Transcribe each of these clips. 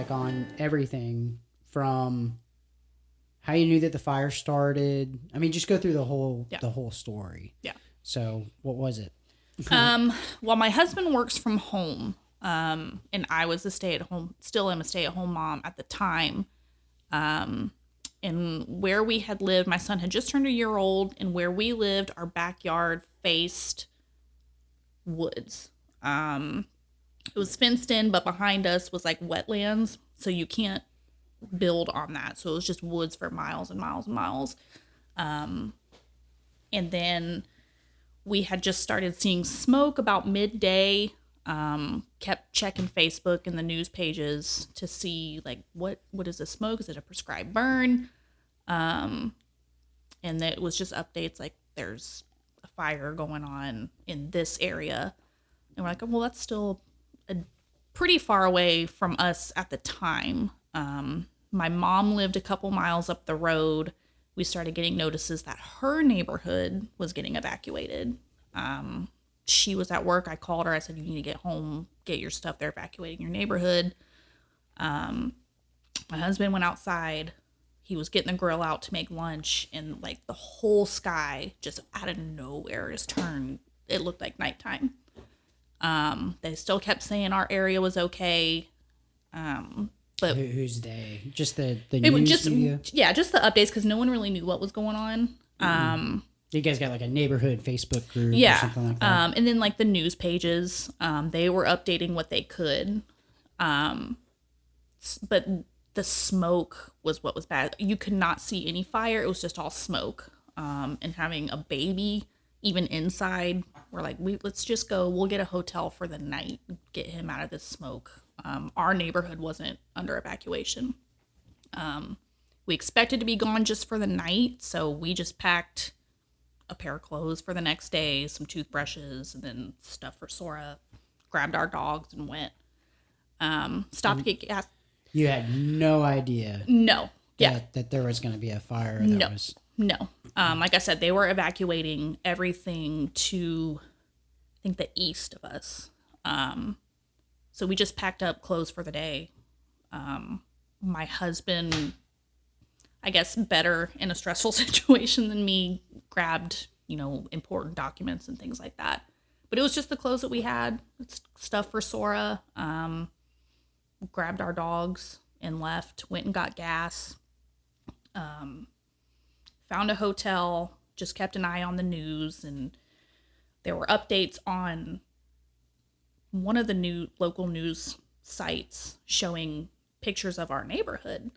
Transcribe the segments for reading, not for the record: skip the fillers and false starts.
like on everything from how you knew that the fire started. I mean, just go through the whole story. Yeah. So what was it? Well, my husband works from home, and I was still am a stay-at-home mom at the time. And where we had lived, my son had just turned a year old, and where we lived, our backyard faced woods. It was fenced in, but behind us was like wetlands, so you can't build on that. So it was just woods for miles and miles and miles. And then we had just started seeing smoke about midday. Kept checking Facebook and the news pages to see like what is the smoke? Is it a prescribed burn? And it was just updates like there's a fire going on in this area. And we're like, oh, well, that's still pretty far away from us at the time. My mom lived a couple miles up the road. We started getting notices that her neighborhood was getting evacuated. She was at work. I called her. I said, you need to get home, get your stuff. They're evacuating your neighborhood. My husband went outside. He was getting the grill out to make lunch, and like the whole sky just out of nowhere just turned. It looked like nighttime. They still kept saying our area was okay. But who's they? Just the news media? Yeah, just the updates, because no one really knew what was going on. You guys got like a neighborhood Facebook group Yeah. or something like that? And then like the news pages, they were updating what they could. But the smoke was what was bad. You could not see any fire. It was just all smoke. And having a baby even inside, we're like, let's just go. We'll get a hotel for the night, get him out of this smoke. Our neighborhood wasn't under evacuation. We expected to be gone just for the night, so we just packed a pair of clothes for the next day, some toothbrushes, and then stuff for Sora, grabbed our dogs and went. Stopped to get gas. You had no idea. No. Yeah. That there was going to be a fire. No. Like I said, they were evacuating everything to, I think, the east of us. So we just packed up clothes for the day. My husband, I guess better in a stressful situation than me, grabbed, important documents and things like that. But it was just the clothes that we had. It's stuff for Sora. Grabbed our dogs and left, went and got gas. Found a hotel, just kept an eye on the news, and there were updates on one of the new local news sites showing pictures of our neighborhood.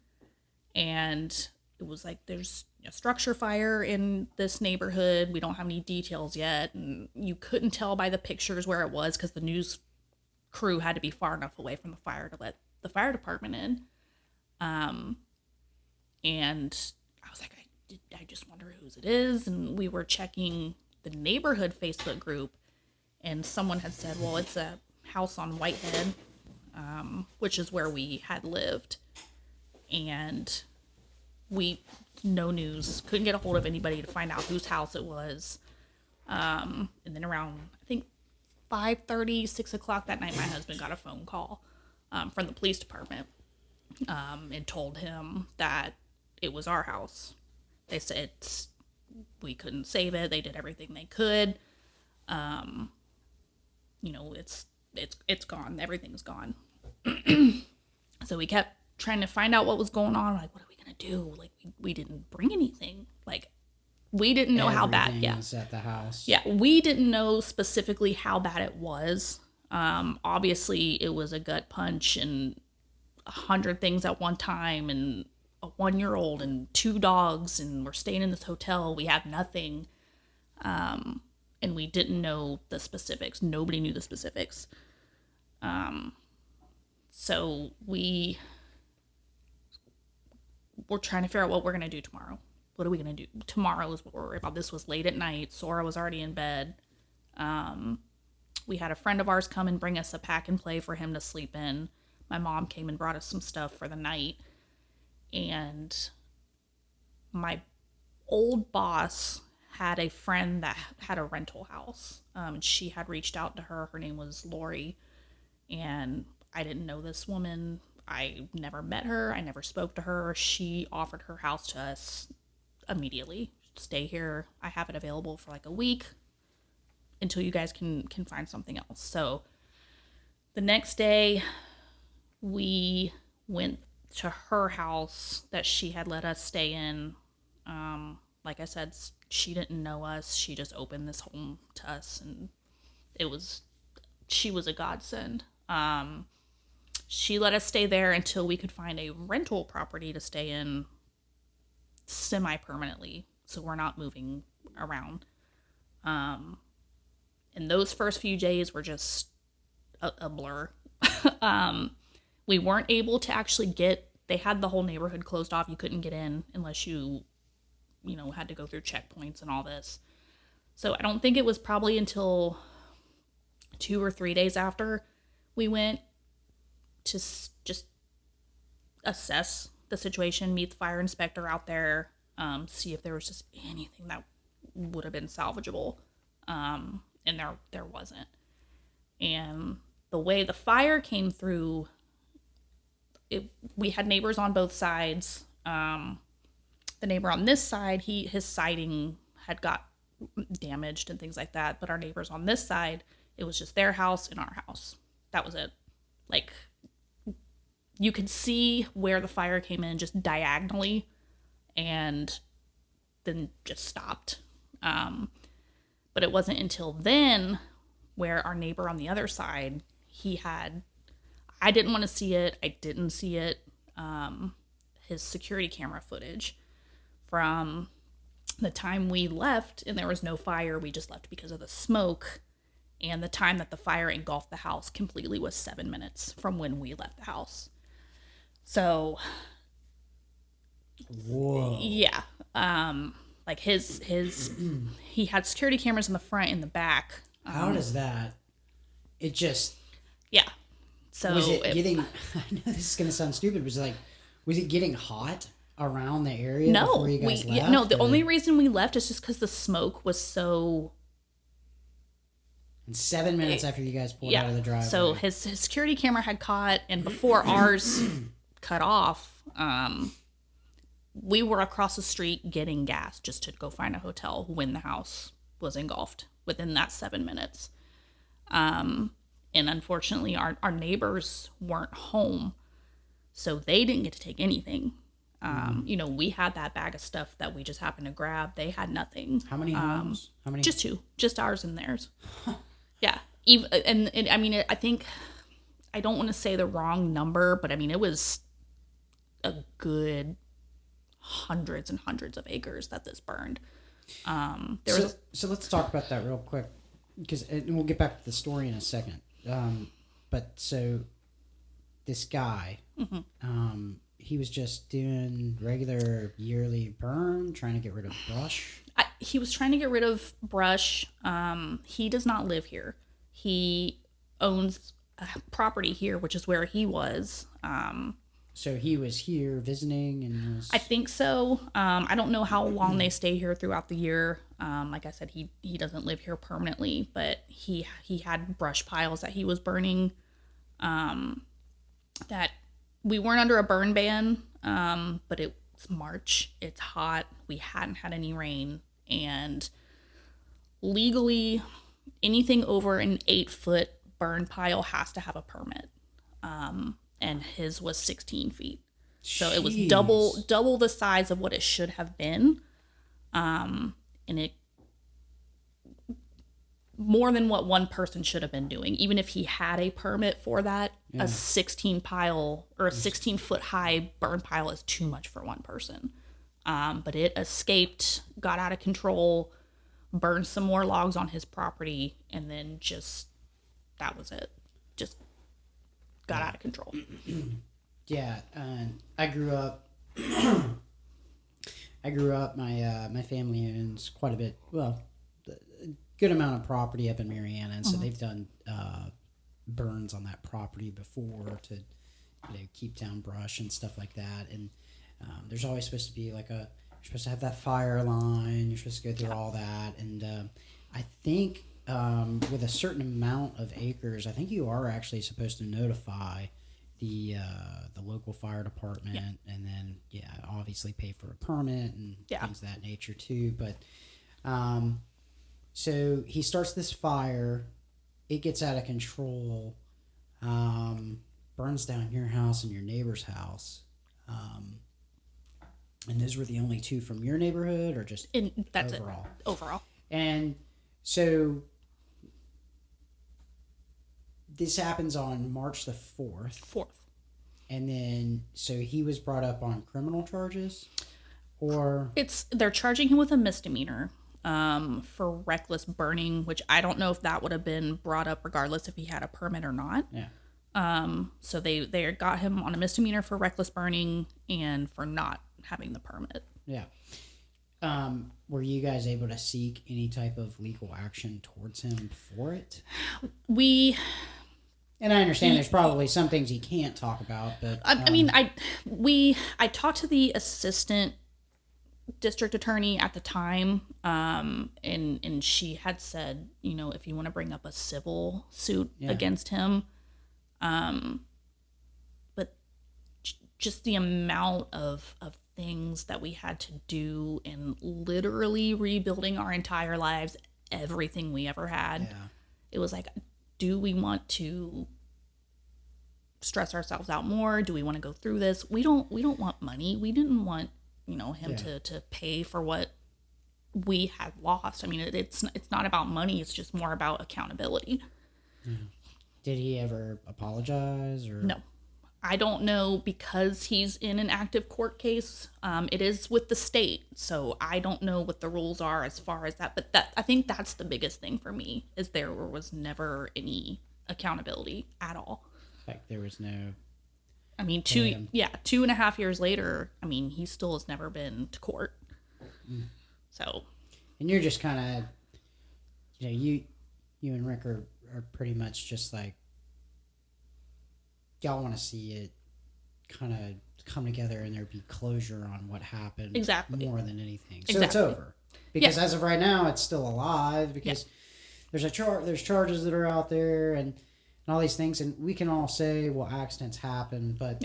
And it was like, there's a structure fire in this neighborhood. We don't have any details yet. And you couldn't tell by the pictures where it was, because the news crew had to be far enough away from the fire to let the fire department in. And I was like, I just wonder whose it is. And we were checking the neighborhood Facebook group, and someone had said, well, it's a house on Whitehead, which is where we had lived. And no news, couldn't get a hold of anybody to find out whose house it was. And then around, I think 5:30, 6 o'clock that night, my husband got a phone call from the police department, and told him that it was our house. They said we couldn't save it. They did everything they could. It's gone. Everything's gone. So we kept trying to find out what was going on. Like, what are we gonna do? Like, we didn't bring anything. Like, we didn't know how bad. Yeah, was at the house. Yeah, we didn't know specifically how bad it was. Obviously, it was a gut punch and 100 things at one time, and a 1-year-old and 2 dogs, and we're staying in this hotel. We have nothing, and we didn't know the specifics. Nobody knew the specifics. So we were trying to figure out what we're gonna do tomorrow. What are we gonna do? Tomorrow is what we're worried about. This was late at night. Sora was already in bed. We had a friend of ours come and bring us a pack and play for him to sleep in. My mom came and brought us some stuff for the night. And my old boss had a friend that had a rental house. She had reached out to her. Her name was Lori. And I didn't know this woman. I never met her. I never spoke to her. She offered her house to us immediately. Stay here. I have it available for like a week until you guys can find something else. So the next day we went to her house that she had let us stay in. Like I said, she didn't know us. She just opened this home to us, and she was a godsend. She let us stay there until we could find a rental property to stay in semi-permanently, so we're not moving around. And those first few days were just a blur. We weren't able to actually they had the whole neighborhood closed off. You couldn't get in unless you had to go through checkpoints and all this. So I don't think it was probably until 2 or 3 days after we went to just assess the situation, meet the fire inspector out there, see if there was just anything that would have been salvageable. And there wasn't. And the way the fire came through, we had neighbors on both sides. The neighbor on this side, his siding had got damaged and things like that. But our neighbors on this side, it was just their house and our house. That was it. Like, you could see where the fire came in just diagonally and then just stopped. But it wasn't until then where our neighbor on the other side, I didn't want to see it. I didn't see it. His security camera footage from the time we left, and there was no fire. We just left because of the smoke. And the time that the fire engulfed the house completely was 7 minutes from when we left the house. So, whoa. Yeah. Like he had security cameras in the front and the back. How does that? It just. Yeah. So was it getting? I know this is gonna sound stupid, but was it getting hot around the area before you guys left? No. The only reason we left is just because the smoke was so. And 7 minutes after you guys pulled out of the driveway. So his security camera had caught, and before ours cut off, we were across the street getting gas just to go find a hotel when the house was engulfed within that 7 minutes. And unfortunately, our neighbors weren't home, so they didn't get to take anything. We had that bag of stuff that we just happened to grab. They had nothing. How many homes? How many? Just 2, just ours and theirs. Yeah. I think, I don't want to say the wrong number, but I mean, it was a good hundreds and hundreds of acres that this burned. So let's talk about that real quick, and we'll get back to the story in a second. But so this guy, he was just doing regular yearly burn, trying to get rid of brush. He was trying to get rid of brush. He does not live here. He owns a property here, which is where he was. So he was here visiting and was... I think so. I don't know how long they stay here throughout the year. Like I said, he doesn't live here permanently, but he had brush piles that he was burning. That we weren't under a burn ban, but it's March. It's hot. We hadn't had any rain. And legally, anything over an 8-foot burn pile has to have a permit. And his was 16 feet. So it was double the size of what it should have been. And it more than what one person should have been doing. Even if he had a permit for that, a 16 pile or a 16 foot high burn pile is too much for one person. But it escaped, got out of control, burned some more logs on his property, and then that was it. Just got out of control. Yeah, I grew up. My family owns quite a bit. Well, a good amount of property up in Mariana, and so they've done burns on that property before to keep down brush and stuff like that. And there's always supposed to be you're supposed to have that fire line. You're supposed to go through all that, and I think with a certain amount of acres, I think you are actually supposed to notify the local fire department, and then obviously pay for a permit and things of that nature too. But so he starts this fire, it gets out of control, burns down your house and your neighbor's house. And those were the only two from your neighborhood, or just that's overall? It. Overall. And so this happens on March the 4th. And then, so he was brought up on criminal charges, or they're charging him with a misdemeanor for reckless burning, which I don't know if that would have been brought up regardless if he had a permit or not. Yeah. So they got him on a misdemeanor for reckless burning and for not having the permit. Yeah. Were you guys able to seek any type of legal action towards him for it? And I understand there's probably some things he can't talk about, but I talked to the assistant district attorney at the time, and she had said, if you want to bring up a civil suit against him, but just the amount of things that we had to do in literally rebuilding our entire lives, everything we ever had, it was like, do we want to stress ourselves out more? Do we want to go through this? We don't want money. We didn't want, him to pay for what we had lost. I mean, it's not about money. It's just more about accountability. Did he ever apologize, or no? I don't know, because he's in an active court case. It is with the state, so I don't know what the rules are as far as that. But I think that's the biggest thing for me, is there was never any accountability at all. Like there was no. I mean, 2.5 years later, I mean, he still has never been to court. So. And you're just kind of, you and Rick are pretty much just like, y'all want to see it kind of come together and there be closure on what happened. Exactly. More than anything. So it's over. Because as of right now, it's still alive, because there's charges that are out there and all these things, and we can all say, well, accidents happen, but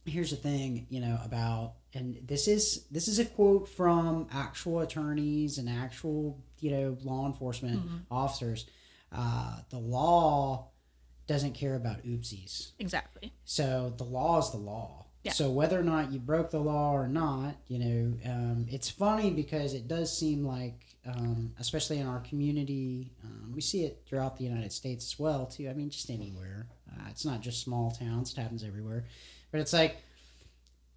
here's the thing, about, and this is a quote from actual attorneys and actual, law enforcement officers. The law doesn't care about oopsies. Exactly. So the law is the law. Yeah. So whether or not you broke the law or not, it's funny because it does seem like, especially in our community, we see it throughout the United States as well too. I mean, just anywhere. It's not just small towns. It happens everywhere. But it's like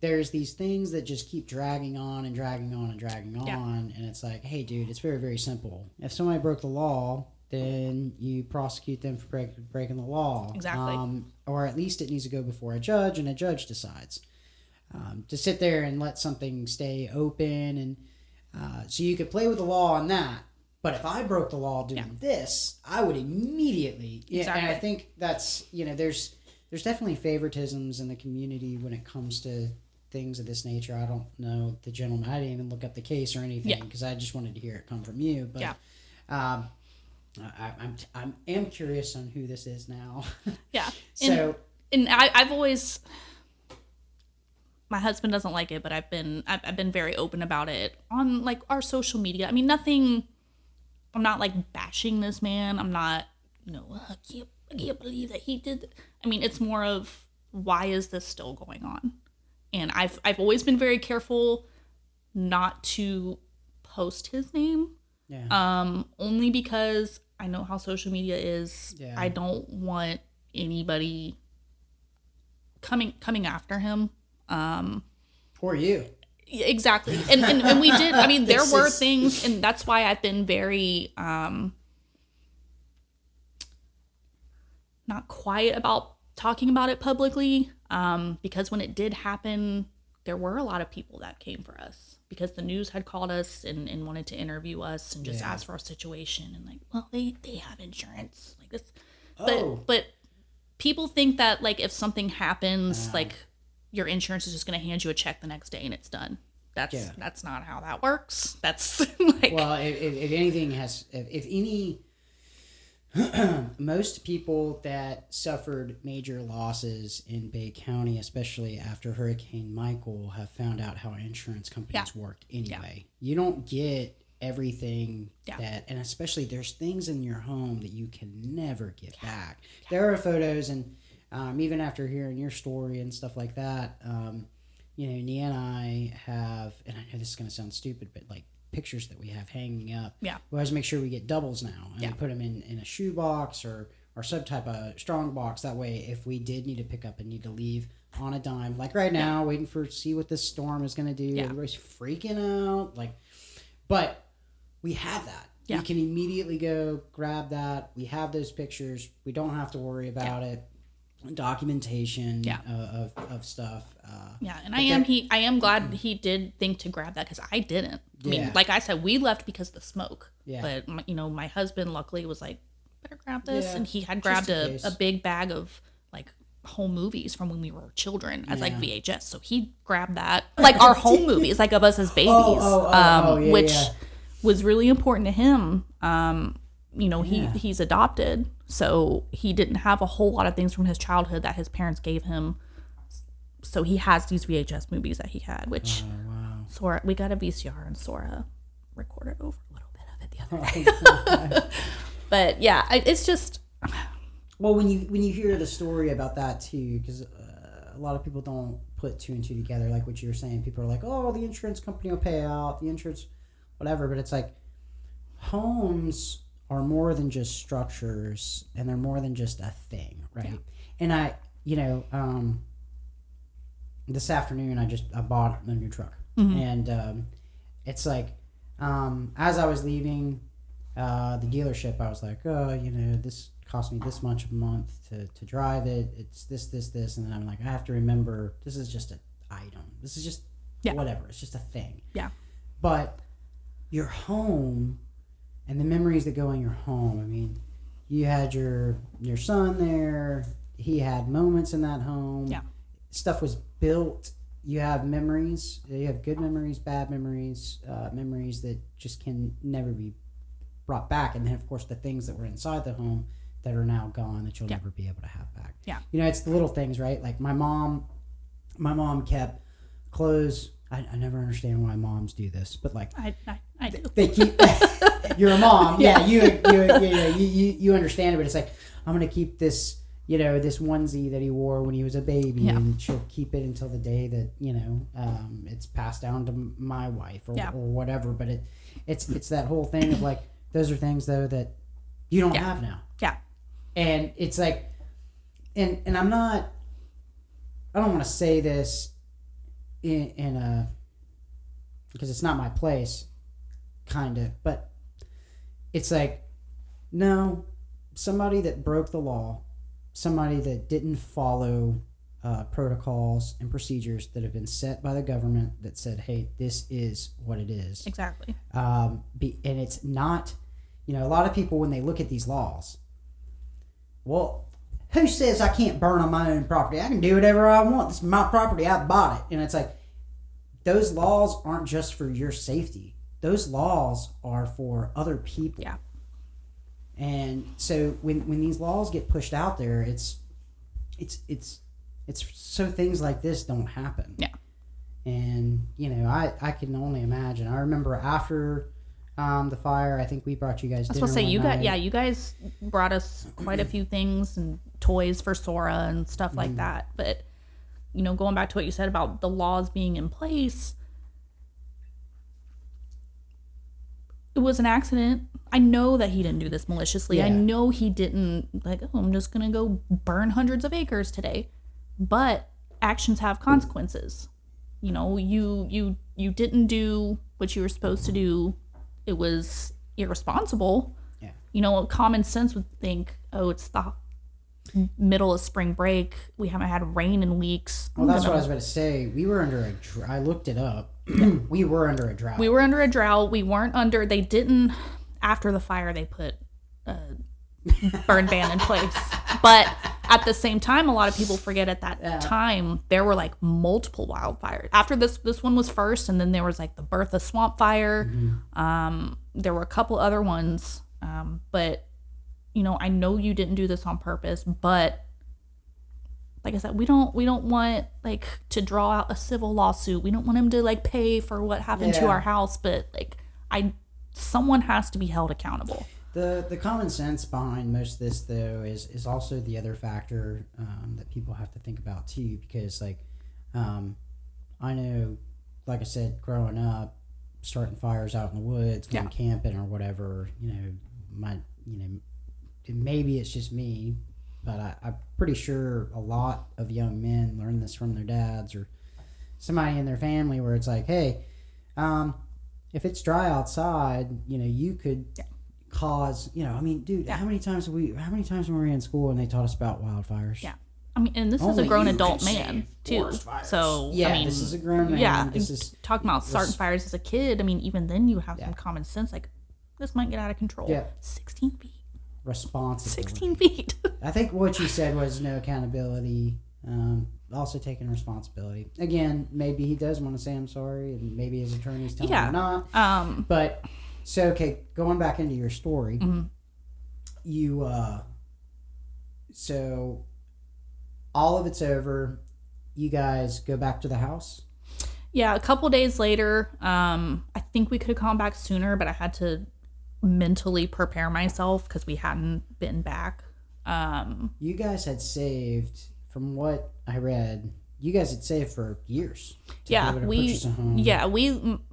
there's these things that just keep dragging on and dragging on and dragging on. And it's like, hey, dude, it's very, very simple. If somebody broke the law, then you prosecute them for breaking the law. Exactly. Or at least it needs to go before a judge, and a judge decides. To sit there and let something stay open, and so you could play with the law on that. But if I broke the law doing this, I would immediately. Exactly. And I think that's, there's definitely favoritisms in the community when it comes to things of this nature. I don't know the gentleman. I didn't even look up the case or anything because I just wanted to hear it come from you. But I am curious on who this is now. Yeah. So and I've always, my husband doesn't like it, but I've been very open about it on like our social media. I mean, I'm not like bashing this man. I'm not, I can't believe that he did. I mean, it's more of, why is this still going on? And I've always been very careful not to post his name. Yeah. Only because I know how social media is. Yeah. I don't want anybody coming after him. Or you. Exactly. And we did, I mean, there were things, and that's why I've been very not quiet about talking about it publicly, because when it did happen, there were a lot of people that came for us, because the news had called us and wanted to interview us and just ask for our situation, and like, well, they have insurance like this. But people think that like if something happens, like your insurance is just going to hand you a check the next day and it's done. That's not how that works. That's like, well, if anything has, if any, Most people that suffered major losses in Bay County, especially after Hurricane Michael, have found out how insurance companies work anyway. You don't get everything that, and especially there's things in your home that you can never get back. There are photos, and even after hearing your story and stuff like that, Nia and I have, and I know this is going to sound stupid, but like pictures that we have hanging up. We always make sure we get doubles now, and we put them in a shoe box or some type of strong box. That way, if we did need to pick up and need to leave on a dime, like right now, waiting for see what this storm is going to do. Everybody's freaking out, but we have that. We can immediately go grab that. We have those pictures. We don't have to worry about it. Documentation of stuff. And I am glad he did think to grab that, because I didn't. I mean, like I said, we left because of the smoke. But my husband luckily was like, better grab this, and he had grabbed a big bag of like home movies from when we were children as like VHS. So he grabbed that, like our home movies, like of us as babies, which was really important to him. He's adopted, so he didn't have a whole lot of things from his childhood that his parents gave him. So he has these VHS movies that he had, which Sora, we got a VCR, and Sora recorded over a little bit of it the other day. But yeah, it's just. Well, when you hear the story about that too, because a lot of people don't put two and two together, like what you were saying. People are like, "Oh, the insurance company will pay out, the insurance, whatever." But it's like homes are more than just structures, and they're more than just a thing, right? And I this afternoon I bought a new truck, and it's like as I was leaving the dealership, I was like, this cost me this much a month to drive it. It's this, and then I'm like, I have to remember this is just an item. This is just whatever. It's just a thing. Yeah. But your home and the memories that go in your home. I mean, you had your son there. He had moments in that home. Yeah. Stuff was built. You have memories. You have good memories, bad memories, memories that just can never be brought back. And then, of course, the things that were inside the home that are now gone that you'll never be able to have back. Yeah. It's the little things, right? Like my mom kept clothes. I never understand why moms do this, but like I do. They keep. You're a mom, you understand it, but it's like, I'm gonna keep this, this onesie that he wore when he was a baby, and she'll keep it until the day that it's passed down to my wife or whatever. But it's that whole thing of like, those are things though that you don't have now. Yeah, and it's like, and I don't want to say this in a, because it's not my place, kind of, but it's like, no, somebody that broke the law, somebody that didn't follow protocols and procedures that have been set by the government that said, hey, this is what it is. Exactly. And it's not, a lot of people, when they look at these laws, well, who says I can't burn on my own property? I can do whatever I want. This is my property. I bought it. And it's like, those laws aren't just for your safety. Those laws are for other people. Yeah. And so when these laws get pushed out there, it's so things like this don't happen. Yeah. And I can only imagine. I remember after the fire, I think we brought you guys dinner. I was supposed to say you guys brought us quite a few things and toys for Sora and stuff like that. But going back to what you said about the laws being in place, it was an accident. I know that he didn't do this maliciously. Yeah. I know he didn't I'm just going to go burn hundreds of acres today. But actions have consequences. You didn't do what you were supposed to do. It was irresponsible. Yeah. Common sense would think, it's the middle of spring break. We haven't had rain in weeks. Well, that's what I was about to say. We were under I looked it up. We were under a drought. We were under a drought. We weren't under, they didn't, after the fire, they put a burn ban in place. But at the same time, a lot of people forget at that time, there were multiple wildfires. After this one was first, and then there was the Bertha swamp fire. Mm-hmm. There were a couple other ones. But I know you didn't do this on purpose, but like I said, we don't want like to draw out a civil lawsuit. We don't want him to like pay for what happened to our house, but like someone has to be held accountable. The common sense behind most of this though is also the other factor that people have to think about too, because like I know, like I said, growing up, starting fires out in the woods, going camping or whatever, maybe it's just me, but I'm pretty sure a lot of young men learn this from their dads or somebody in their family, where it's like, hey, if it's dry outside, you could cause, dude, how many times when we were in school and they taught us about wildfires? Yeah. I mean, and this is a grown adult man too. So this is a grown man. Yeah, this is talking about starting fires as a kid. I mean, even then you have some common sense. Like, this might get out of control. Yeah. 16 feet. Responsibility. 16 feet. I think what you said was no accountability. Also taking responsibility. Again, maybe he does want to say I'm sorry, and maybe his attorney's telling him not. But so okay, going back into your story, you so all of it's over. You guys go back to the house? Yeah, a couple days later. I think we could have gone back sooner, but I had to mentally prepare myself because we hadn't been back. You guys had saved, from what I read, you guys had saved for years to be able to purchase a home. Yeah,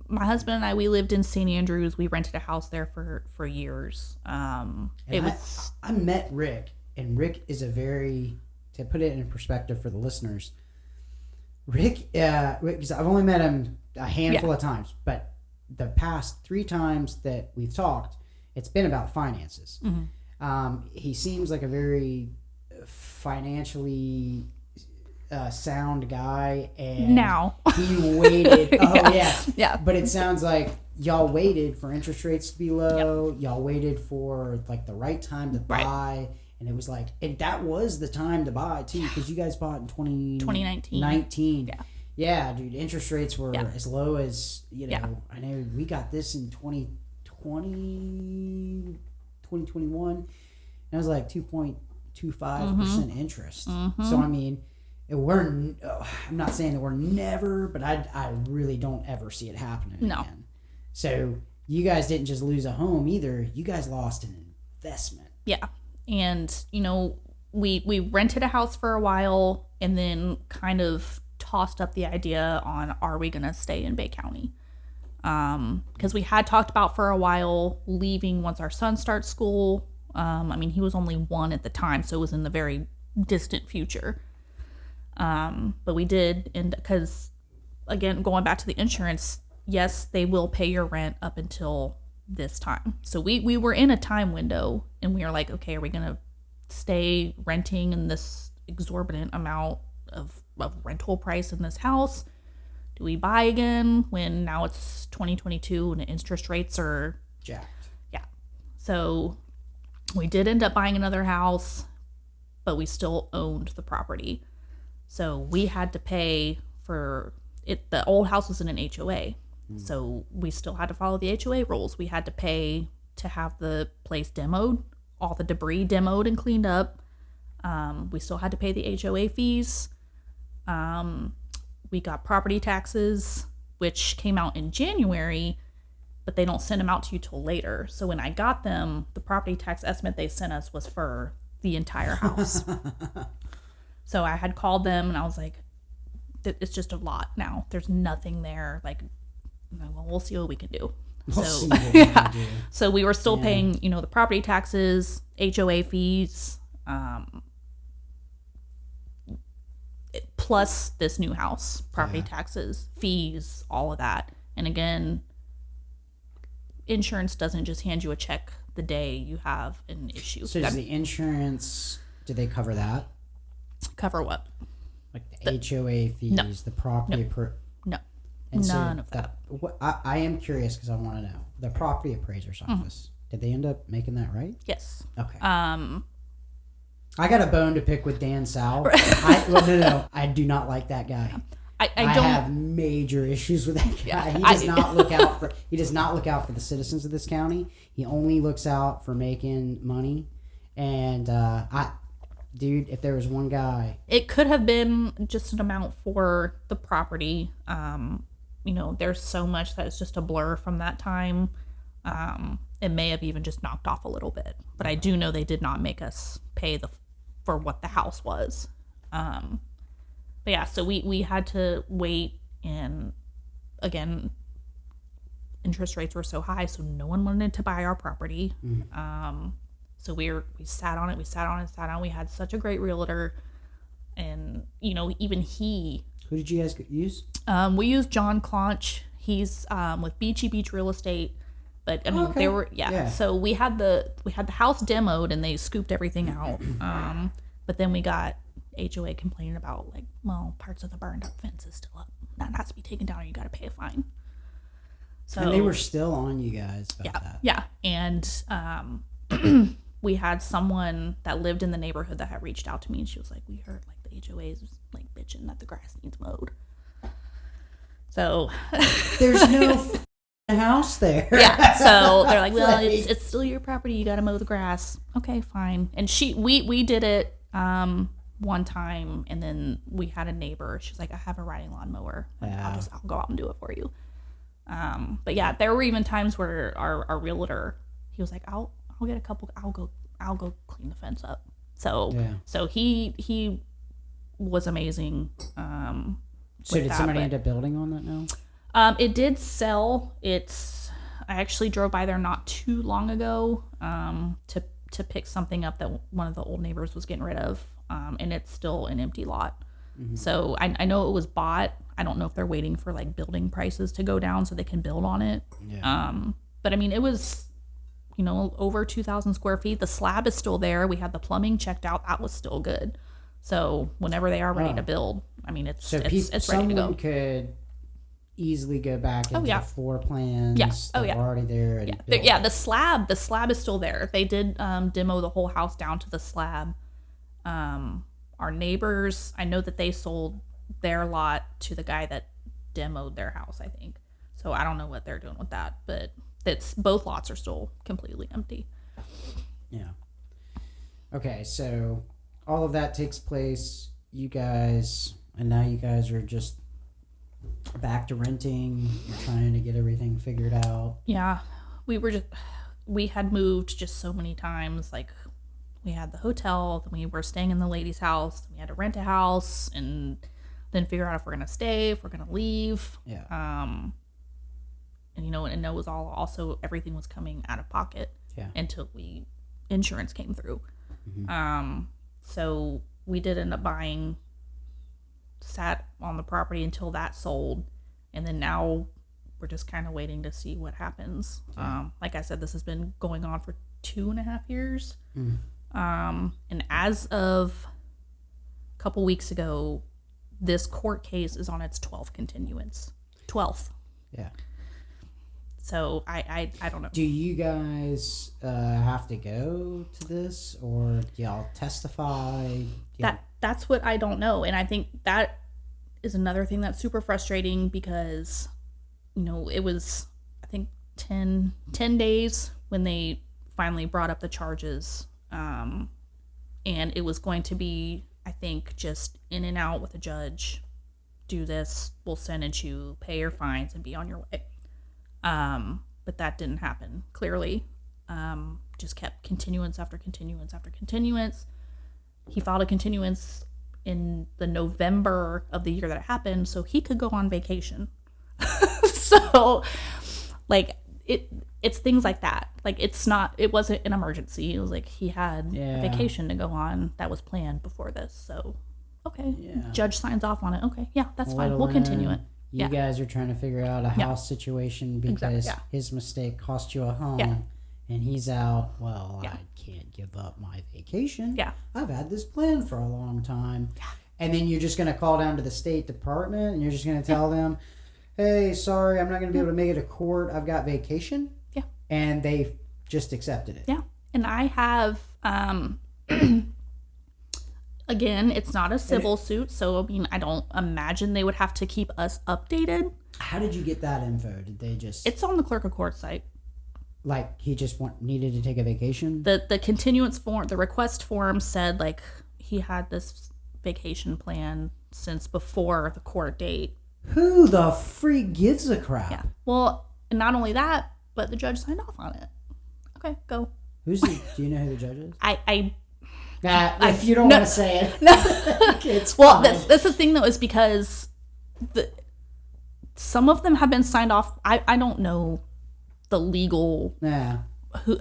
my husband and I, we lived in St. Andrews. We rented a house there for years. I met Rick, and Rick is to put it in perspective for the listeners, Rick, because I've only met him a handful of times, but the past 3 times that we've talked, it's been about finances. He seems like a very financially sound guy, and now he waited. But it sounds like y'all waited for interest rates to be low. Y'all waited for like the right time to buy. And it was like, and that was the time to buy too, because you guys bought in 2019. Yeah, dude, interest rates were as low as, I know we got this in 2021, and it was like 2.25% interest. So, I mean, I'm not saying that we're never, but I really don't ever see it happening again. So, you guys didn't just lose a home either. You guys lost an investment. Yeah. And, we rented a house for a while and then kind of tossed up the idea on, are we going to stay in Bay County? Because we had talked about for a while leaving once our son starts school. He was only 1 at the time, so it was in the very distant future. But we did, and because, again, going back to the insurance, yes, they will pay your rent up until this time. So we were in a time window, and we were like, okay, are we gonna stay renting in this exorbitant amount of rental price in this house? Do we buy again when now it's 2022 and interest rates are jacked? Yeah. So we did end up buying another house, but we still owned the property, so we had to pay for it. The old house was in an HOA. So we still had to follow the HOA rules. We had to pay to have the place demoed, all the debris demoed and cleaned up. We still had to pay the HOA fees. We got property taxes, which came out in January, but they don't send them out to you till later. So when I got them, the property tax estimate they sent us was for the entire house. So I had called them and I was like, it's just a lot now. There's nothing there. Like, well, we'll see what we can do. So we were still paying, the property taxes, HOA fees, plus this new house, property taxes, fees, all of that. And again, insurance doesn't just hand you a check the day you have an issue. So does the insurance, do they cover that? Cover what? Like the HOA fees, the property... No. And none of that. I am curious because I want to know. The property appraiser's office, did they end up making that right? Yes. Okay. I got a bone to pick with Dan Sal. No. I do not like that guy. I have major issues with that guy. He does not look out for the citizens of this county. He only looks out for making money. And dude, if there was one guy, it could have been just an amount for the property. There's so much that is just a blur from that time. It may have even just knocked off a little bit, but I do know they did not make us pay for what the house was. But yeah, so we had to wait, and again, interest rates were so high, so no one wanted to buy our property. So we sat on it. We had such a great realtor, and even he. Who did you guys use? We used John Claunch. He's with Beachy Beach Real Estate, but I mean they were So we had the house demoed, and they scooped everything out. But then we got HOA complaining about parts of the burned up fence is still up. That has to be taken down, or you got to pay a fine. So and they were still on you guys about that. Yeah, and we had someone that lived in the neighborhood that had reached out to me, and she was like, "We heard the HOAs was bitching that the grass needs mowed." So there's no house there. Yeah, so they're like, "Well, it's still your property. You got to mow the grass." Okay, fine. And we did it one time, and then we had a neighbor. She's like, "I have a riding lawnmower. I'll go out and do it for you." But yeah, there were even times where our realtor, he was like, I'll get a couple, I'll go clean the fence up. So he was amazing. So did somebody end up building on that now? It did sell. I actually drove by there not too long ago to pick something up that one of the old neighbors was getting rid of. And it's still an empty lot. Mm-hmm. So I know it was bought. I don't know if they're waiting for building prices to go down so they can build on it. Yeah. But I mean, it was, over 2,000 square feet. The slab is still there. We had the plumbing checked out. That was still good. So whenever they are ready to build, I mean, it's ready to go. Someone could easily go back into the floor plans. That were already there. And the slab is still there. They did demo the whole house down to the slab. Our neighbors, I know that they sold their lot to the guy that demoed their house, I think. So I don't know what they're doing with that, but both lots are still completely empty. Yeah. Okay, so all of that takes place. Now you guys are just back to renting. You're trying to get everything figured out. Yeah, we had moved just so many times. We had the hotel, then we were staying in the lady's house, we had to rent a house, and then figure out if we're going to stay, if we're going to leave. Yeah. And it was also everything was coming out of pocket until insurance came through. Mm-hmm. So we did end up sat on the property until that sold. And then now we're just kind of waiting to see what happens. Yeah. Like I said, this has been going on for 2.5 years. Mm. And as of a couple weeks ago, this court case is on its 12th continuance. 12th. Yeah. So I don't know. Do you guys have to go to this, or do y'all testify? That's what I don't know. And I think that is another thing that's super frustrating because, it was, I think, 10 days when they finally brought up the charges. And it was going to be, I think, just in and out with a judge. Do this, we'll sentence you, pay your fines, and be on your way. But that didn't happen, clearly. Just kept continuance after continuance after continuance. He filed a continuance in the November of the year that it happened, so he could go on vacation. So, it's things like that. It wasn't an emergency. It was he had a vacation to go on that was planned before this. So, okay. Yeah. Judge signs off on it. Okay. Yeah, that's fine. We'll continue it. You guys are trying to figure out a house situation because his mistake cost you a home. Yeah. And he's out, I can't give up my vacation. Yeah. I've had this plan for a long time. Yeah. And then you're just going to call down to the State Department and you're just going to tell them, hey, sorry, I'm not going to be able to make it to court. I've got vacation. Yeah. And they just accepted it. Yeah. And I have, again, it's not a civil suit. So, I don't imagine they would have to keep us updated. How did you get that info? Did they just... It's on the clerk of court site. Like he just needed to take a vacation? The continuance form, the request form said like he had this vacation plan since before the court date. Who the freak gives a crap? Yeah. Well, and not only that, but the judge signed off on it. Okay, go. Do you know who the judge is? If you don't want to say it. No. It's well, fine. that's the thing though, is because some of them have been signed off. I don't know the legal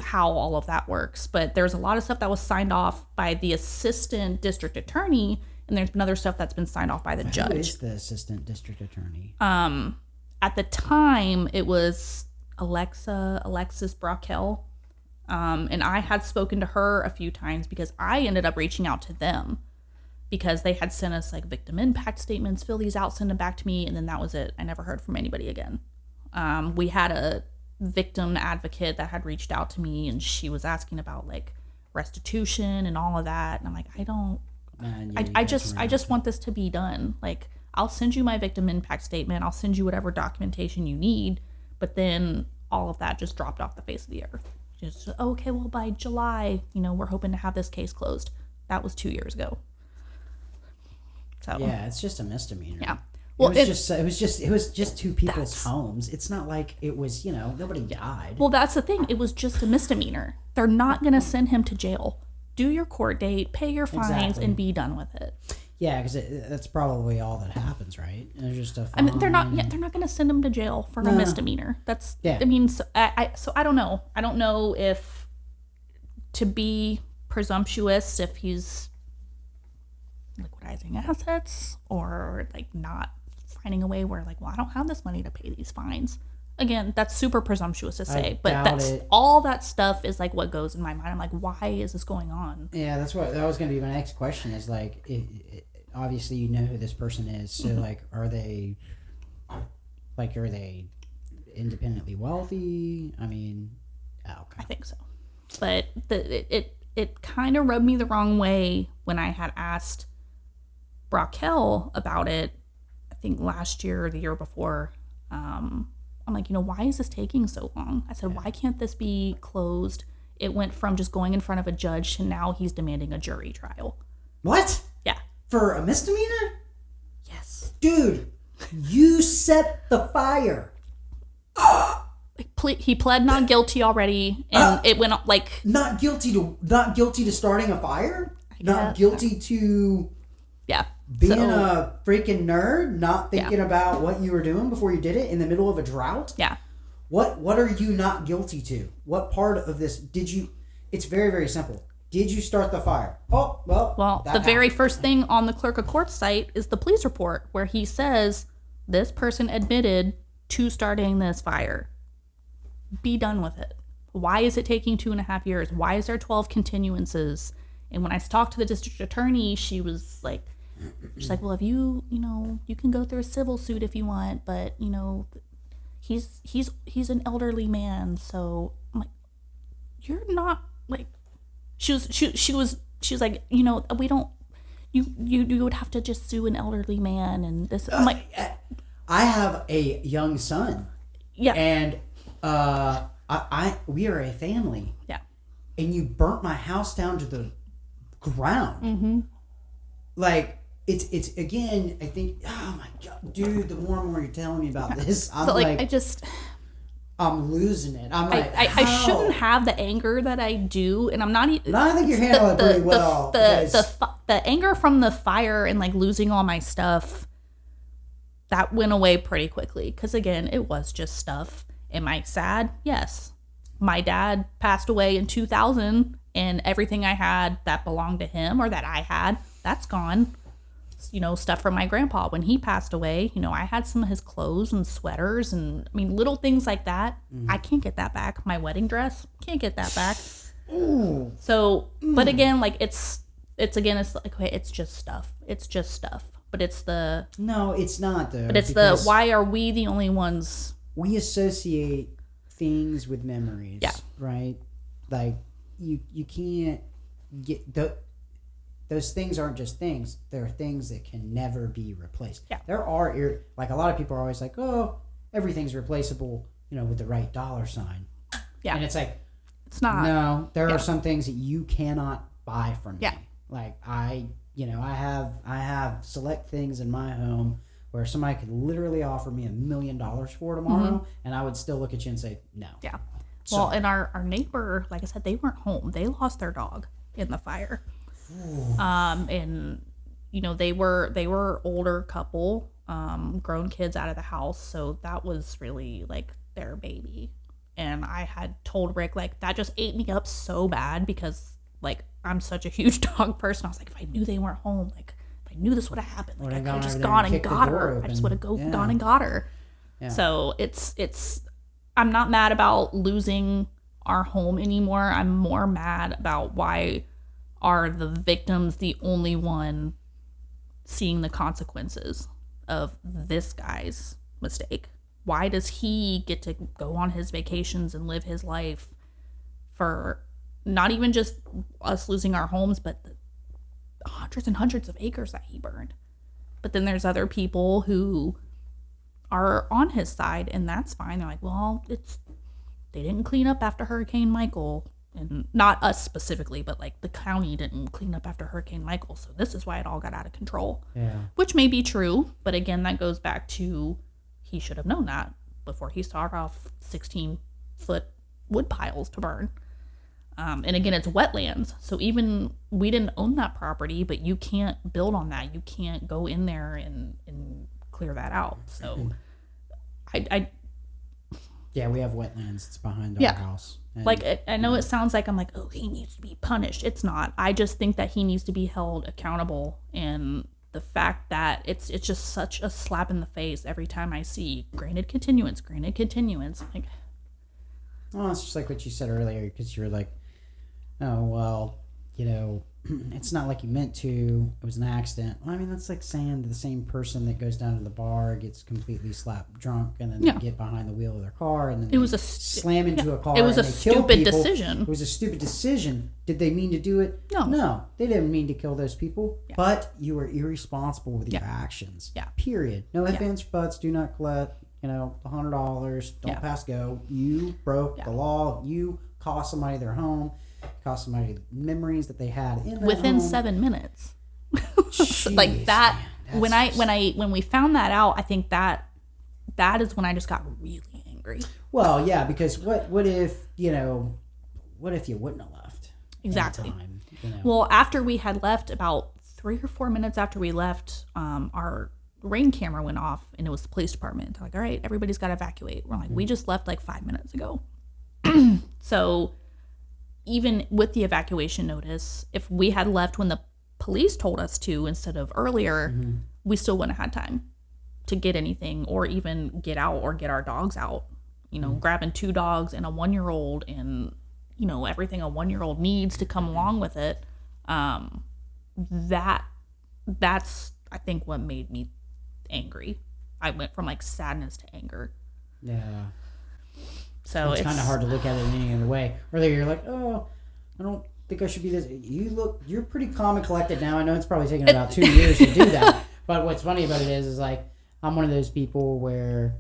how all of that works, but there's a lot of stuff that was signed off by the assistant district attorney, and there's been other stuff that's been signed off by the judge. Who is the assistant district attorney? At the time, it was Alexis Brockel. And I had spoken to her a few times because I ended up reaching out to them because they had sent us like victim impact statements, fill these out, send them back to me. And then that was it. I never heard from anybody again. We had a victim advocate that had reached out to me, and she was asking about like restitution and all of that. And I'm like, I just want this to be done. Like, I'll send you my victim impact statement. I'll send you whatever documentation you need. But then all of that just dropped off the face of the earth. Just, okay, well, by July, we're hoping to have this case closed. That was 2 years ago. So yeah, it's just a misdemeanor. Yeah. Well, it was just two people's homes. It's not like it was, nobody died. Well, that's the thing. It was just a misdemeanor. They're not going to send him to jail. Do your court date, pay your fines, and be done with it. Yeah, because that's probably all that happens, right? It's just a fine. I mean, they're not going to send him to jail for a misdemeanor. That's. Yeah. I mean, so I don't know. I don't know if to be presumptuous if he's liquidizing assets or like not finding a way where like, well, I don't have this money to pay these fines. Again, that's super presumptuous to say, but all that stuff is like what goes in my mind. I'm like, why is this going on? Yeah, that was going to be my next question. Is like, obviously you know who this person is, so like, are they independently wealthy? I mean, okay. I think so, but it kind of rubbed me the wrong way when I had asked Brockel about it. I think last year or the year before. I'm like, why is this taking so long? I said, why can't this be closed? It went from just going in front of a judge to now he's demanding a jury trial. What? Yeah. For a misdemeanor? Yes. Dude, you set the fire. He pled not guilty already, and it went up like... Not guilty to starting a fire? Not guilty to... Yeah. Being a freaking nerd, not thinking about what you were doing before you did it in the middle of a drought? Yeah. What are you not guilty to? What part of this did you... It's very, very simple. Did you start the fire? Oh, well, the very first thing on the clerk of court site is the police report where he says this person admitted to starting this fire. Be done with it. Why is it taking 2.5 years? Why is there 12 continuances? And when I talked to the district attorney, she's like, well, if you can go through a civil suit if you want, but he's an elderly man, so I'm like, you're not like, she was like, we don't, you would have to just sue an elderly man, and this. I'm like, I have a young son. Yeah. And we are a family. Yeah. And you burnt my house down to the ground. Mm-hmm. Like, it's again, I think, oh my God, dude, the more and more you're telling me about this, I'm I'm losing it. I'm like, I shouldn't have the anger that I do, and I'm not even. I think you're handling it pretty well. The anger from the fire and like losing all my stuff, that went away pretty quickly. Because again, it was just stuff. Am I sad? Yes. My dad passed away in 2000, and everything I had that belonged to him or that I had, that's gone. Stuff from my grandpa when he passed away. I had some of his clothes and sweaters and little things like that. I can't get that back. My wedding dress, can't get that back. Ooh. So, but again, like it's like, okay, it's just stuff. It's just stuff. But it's the... No, it's not though. But it's why are we the only ones... We associate things with memories. Yeah. Right? Like, you can't get... Those things aren't just things. They're things that can never be replaced. Yeah. There are, like, a lot of people are always like, oh, everything's replaceable, with the right dollar sign. Yeah. And it's like, it's not. No, there are some things that you cannot buy from me. Yeah. Like I have select things in my home where somebody could literally offer me $1 million for tomorrow, and I would still look at you and say no. Yeah. Well, and our neighbor, like I said, they weren't home. They lost their dog in the fire. And they were older couple, grown kids out of the house, so that was really like their baby. And I had told Rick, like, that just ate me up so bad because, like, I'm such a huge dog person. I was like, if I knew they weren't home, like, if I knew this would have happened, like, I could have just gone and got her. I just would have gone and got her. Yeah. So it's I'm not mad about losing our home anymore. I'm more mad about why are the victims the only one seeing the consequences of this guy's mistake. Why does he get to go on his vacations and live his life for not even just us losing our homes, but the hundreds and hundreds of acres that he burned? But then there's other people who are on his side, and that's fine. They're like, well, they didn't clean up after Hurricane Michael, and not us specifically, but like the county didn't clean up after Hurricane Michael, so this is why it all got out of control. Yeah. Which may be true, but again, that goes back to he should have known that before he started off 16-foot wood piles to burn. And again, it's wetlands. So even we didn't own that property, but you can't build on that. You can't go in there and clear that out. So yeah, we have wetlands. It's behind our house. And, like, I know it sounds like I'm like, oh, he needs to be punished. It's not. I just think that he needs to be held accountable, and the fact that it's just such a slap in the face every time I see granted continuance. Like, well, it's just like what you said earlier, because you were like, oh, well, it's not like you meant to. It was an accident. Well, I mean, that's like saying to the same person that goes down to the bar, gets completely slapped drunk, and then they get behind the wheel of their car, and then it was slam into a car. It was and a stupid decision. It was a stupid decision. Did they mean to do it? No, they didn't mean to kill those people. Yeah. But you were irresponsible with your actions. Yeah. Period. No ifs, ands, buts. Do not collect. The $100. Don't pass go. You broke the law. You cost somebody their home. Cost somebody memories that they had in that within home. 7 minutes. Like that. Man, when we found that out, I think that is when I just got really angry. Well, yeah, because what if you wouldn't have left? Exactly. Well, after we had left, about 3 or 4 minutes after we left, our Ring camera went off, and it was the police department. They're like, all right, everybody's got to evacuate. We're like, we just left like 5 minutes ago. So even with the evacuation notice, if we had left when the police told us to instead of earlier, we still wouldn't have had time to get anything or even get out or get our dogs out. Grabbing 2 dogs and a 1-year-old and, everything a 1-year-old needs to come along with it. That's, I think, what made me angry. I went from like sadness to anger. Yeah. So it's kind of hard to look at it in any other way. Earlier you're like, oh, I don't think I should be this. You're pretty calm and collected now. I know it's probably taken about 2 years to do that. But what's funny about it is like, I'm one of those people where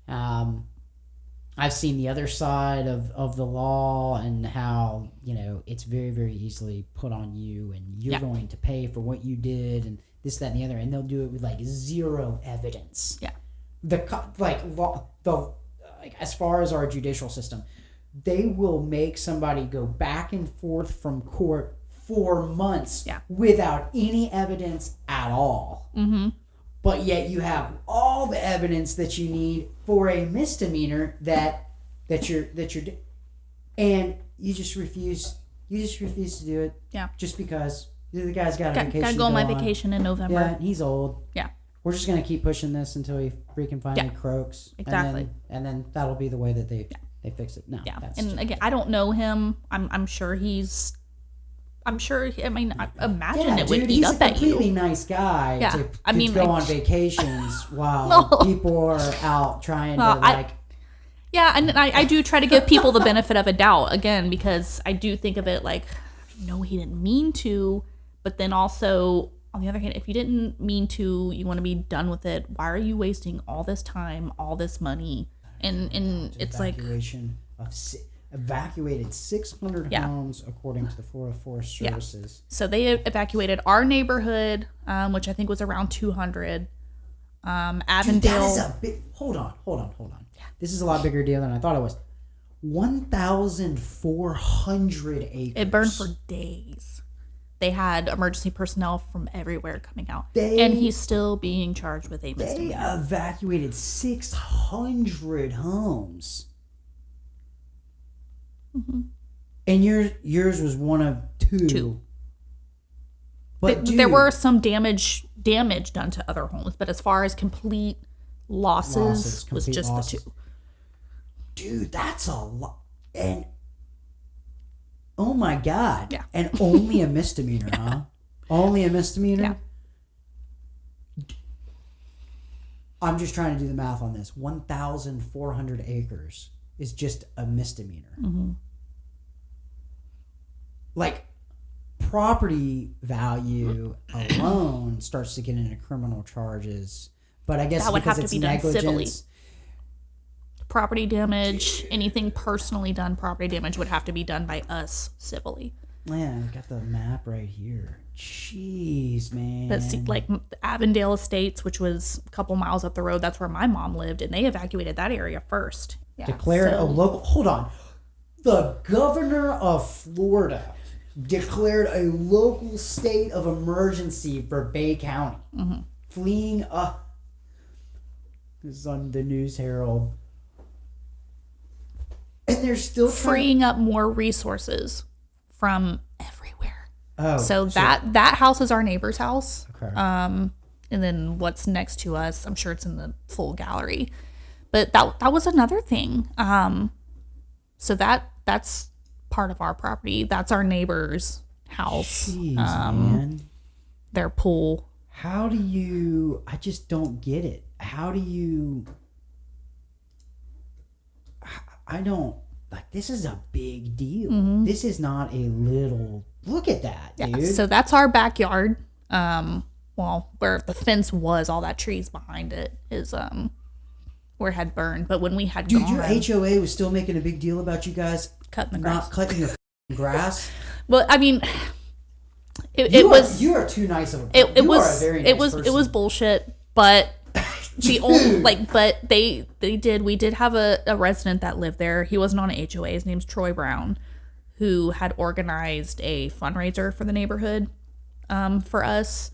I've seen the other side of the law and how, it's very, very easily put on you and you're going to pay for what you did and this, that, and the other. And they'll do it with like zero evidence. Yeah. As far as our judicial system, they will make somebody go back and forth from court for months without any evidence at all. Mm-hmm. But yet you have all the evidence that you need for a misdemeanor that you're and you just refuse to do it. Yeah. Just because the guy's got a vacation. Gotta go on my vacation in November. Yeah, he's old. Yeah. We're just gonna keep pushing this until he freaking finally croaks. Exactly. And then that'll be the way that they fix it. No. Yeah. And again, I don't know him. I'm sure he's. I mean, I imagine it would eat up at you. He's a completely nice guy. Yeah. To go on vacations while people are out trying to Yeah, and I do try to give people the benefit of a doubt again because I do think of it like, no, he didn't mean to, but then also. On the other hand, if you didn't mean to, you want to be done with it. Why are you wasting all this time, all this money? And it's like evacuated 600 homes, according to the Florida Forest Services. So they evacuated our neighborhood, which I think was around 200. Avondale. Dude, that is a big... Hold on. Yeah. This is a lot bigger deal than I thought it was. 1,400 acres. It burned for days. They had emergency personnel from everywhere coming out. And he's still being charged with a misdemeanor. They evacuated 600 homes. Mm-hmm. And yours was one of two. But there were some damage done to other homes, but as far as complete losses was just the two. Dude, that's a lot. And oh my God. Yeah. And only a misdemeanor, huh? Only a misdemeanor? Yeah. I'm just trying to do the math on this. 1,400 acres is just a misdemeanor. Mm-hmm. Like, property value alone starts to get into criminal charges. But I guess that would because have to it's be done negligence. civilly. Property damage, anything personally done, property damage would have to be done by us civilly. Man, I've got the map right here. Jeez, man. But see, like Avondale Estates, which was a couple miles up the road, that's where my mom lived, and they evacuated that area first. Yeah, declared a local... Hold on. The governor of Florida declared a local state of emergency for Bay County. Mm-hmm. Fleeing this is on the News Herald. And they're still freeing up more resources from everywhere. Oh, so that house is our neighbor's house. Okay. And then what's next to us, I'm sure it's in the full gallery. But that was another thing. So that's part of our property. That's our neighbor's house. Jeez, man. Their pool. How do you... I just don't get it. How do you... I don't... Like, this is a big deal. Mm-hmm. This is not a little... Look at that, dude. So that's our backyard. Well, where the fence was, all that trees behind it is where it had burned. But when we had Dude, your HOA was still making a big deal about you guys cutting the grass. Not cutting your grass? Well, I mean... You are too nice of a person. It was bullshit, but... The old we did have a resident that lived there. He wasn't on an HOA. His name's Troy Brown, who had organized a fundraiser for the neighborhood for us.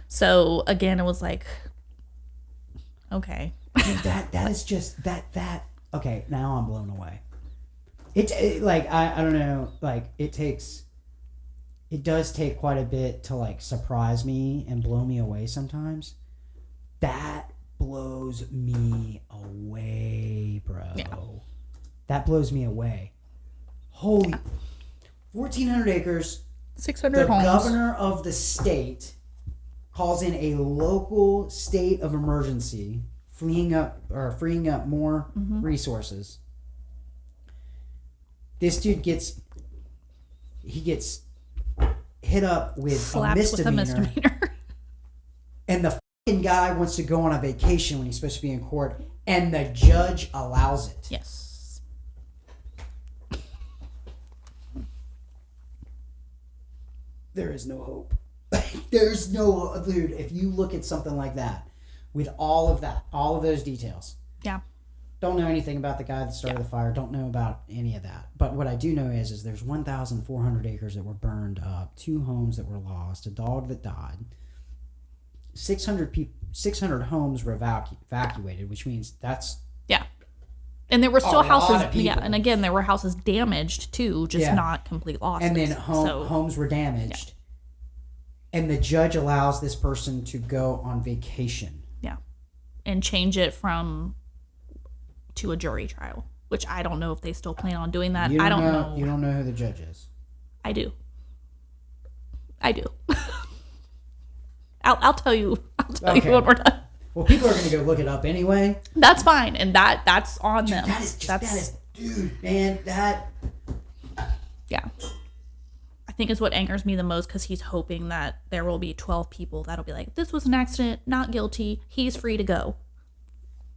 So again, it was like, okay. Dude, that is just that okay, now I'm blown away. It like I don't know, like it does take quite a bit to like surprise me and blow me away sometimes. That blows me away, bro. Yeah. That blows me away. Holy 1,400 acres. 600 homes. The governor of the state calls in a local state of emergency, freeing up more resources. This dude gets hit up with a misdemeanor. And the guy wants to go on a vacation when he's supposed to be in court, and the judge allows it. Yes. There is no hope. There's no... Dude, if you look at something like that, with all of those details. Yeah. Don't know anything about the guy that started the fire. Don't know about any of that. But what I do know is there's 1,400 acres that were burned up, 2 homes that were lost, a dog that died. 600 homes were evacuated, which means that's... Yeah. And there were still houses... Yeah, and again, there were houses damaged, too, just not complete losses. And then homes were damaged. Yeah. And the judge allows this person to go on vacation. Yeah. And change it to a jury trial, which I don't know if they still plan on doing that. I don't know. You don't know who the judge is? I do. I'll tell you. I'll tell you when we're done. Well, people are going to go look it up anyway. That's fine, and that's on them. Dude, man, that. Yeah, I think is what angers me the most, because he's hoping that there will be 12 people that'll be like, "This was an accident, not guilty. He's free to go."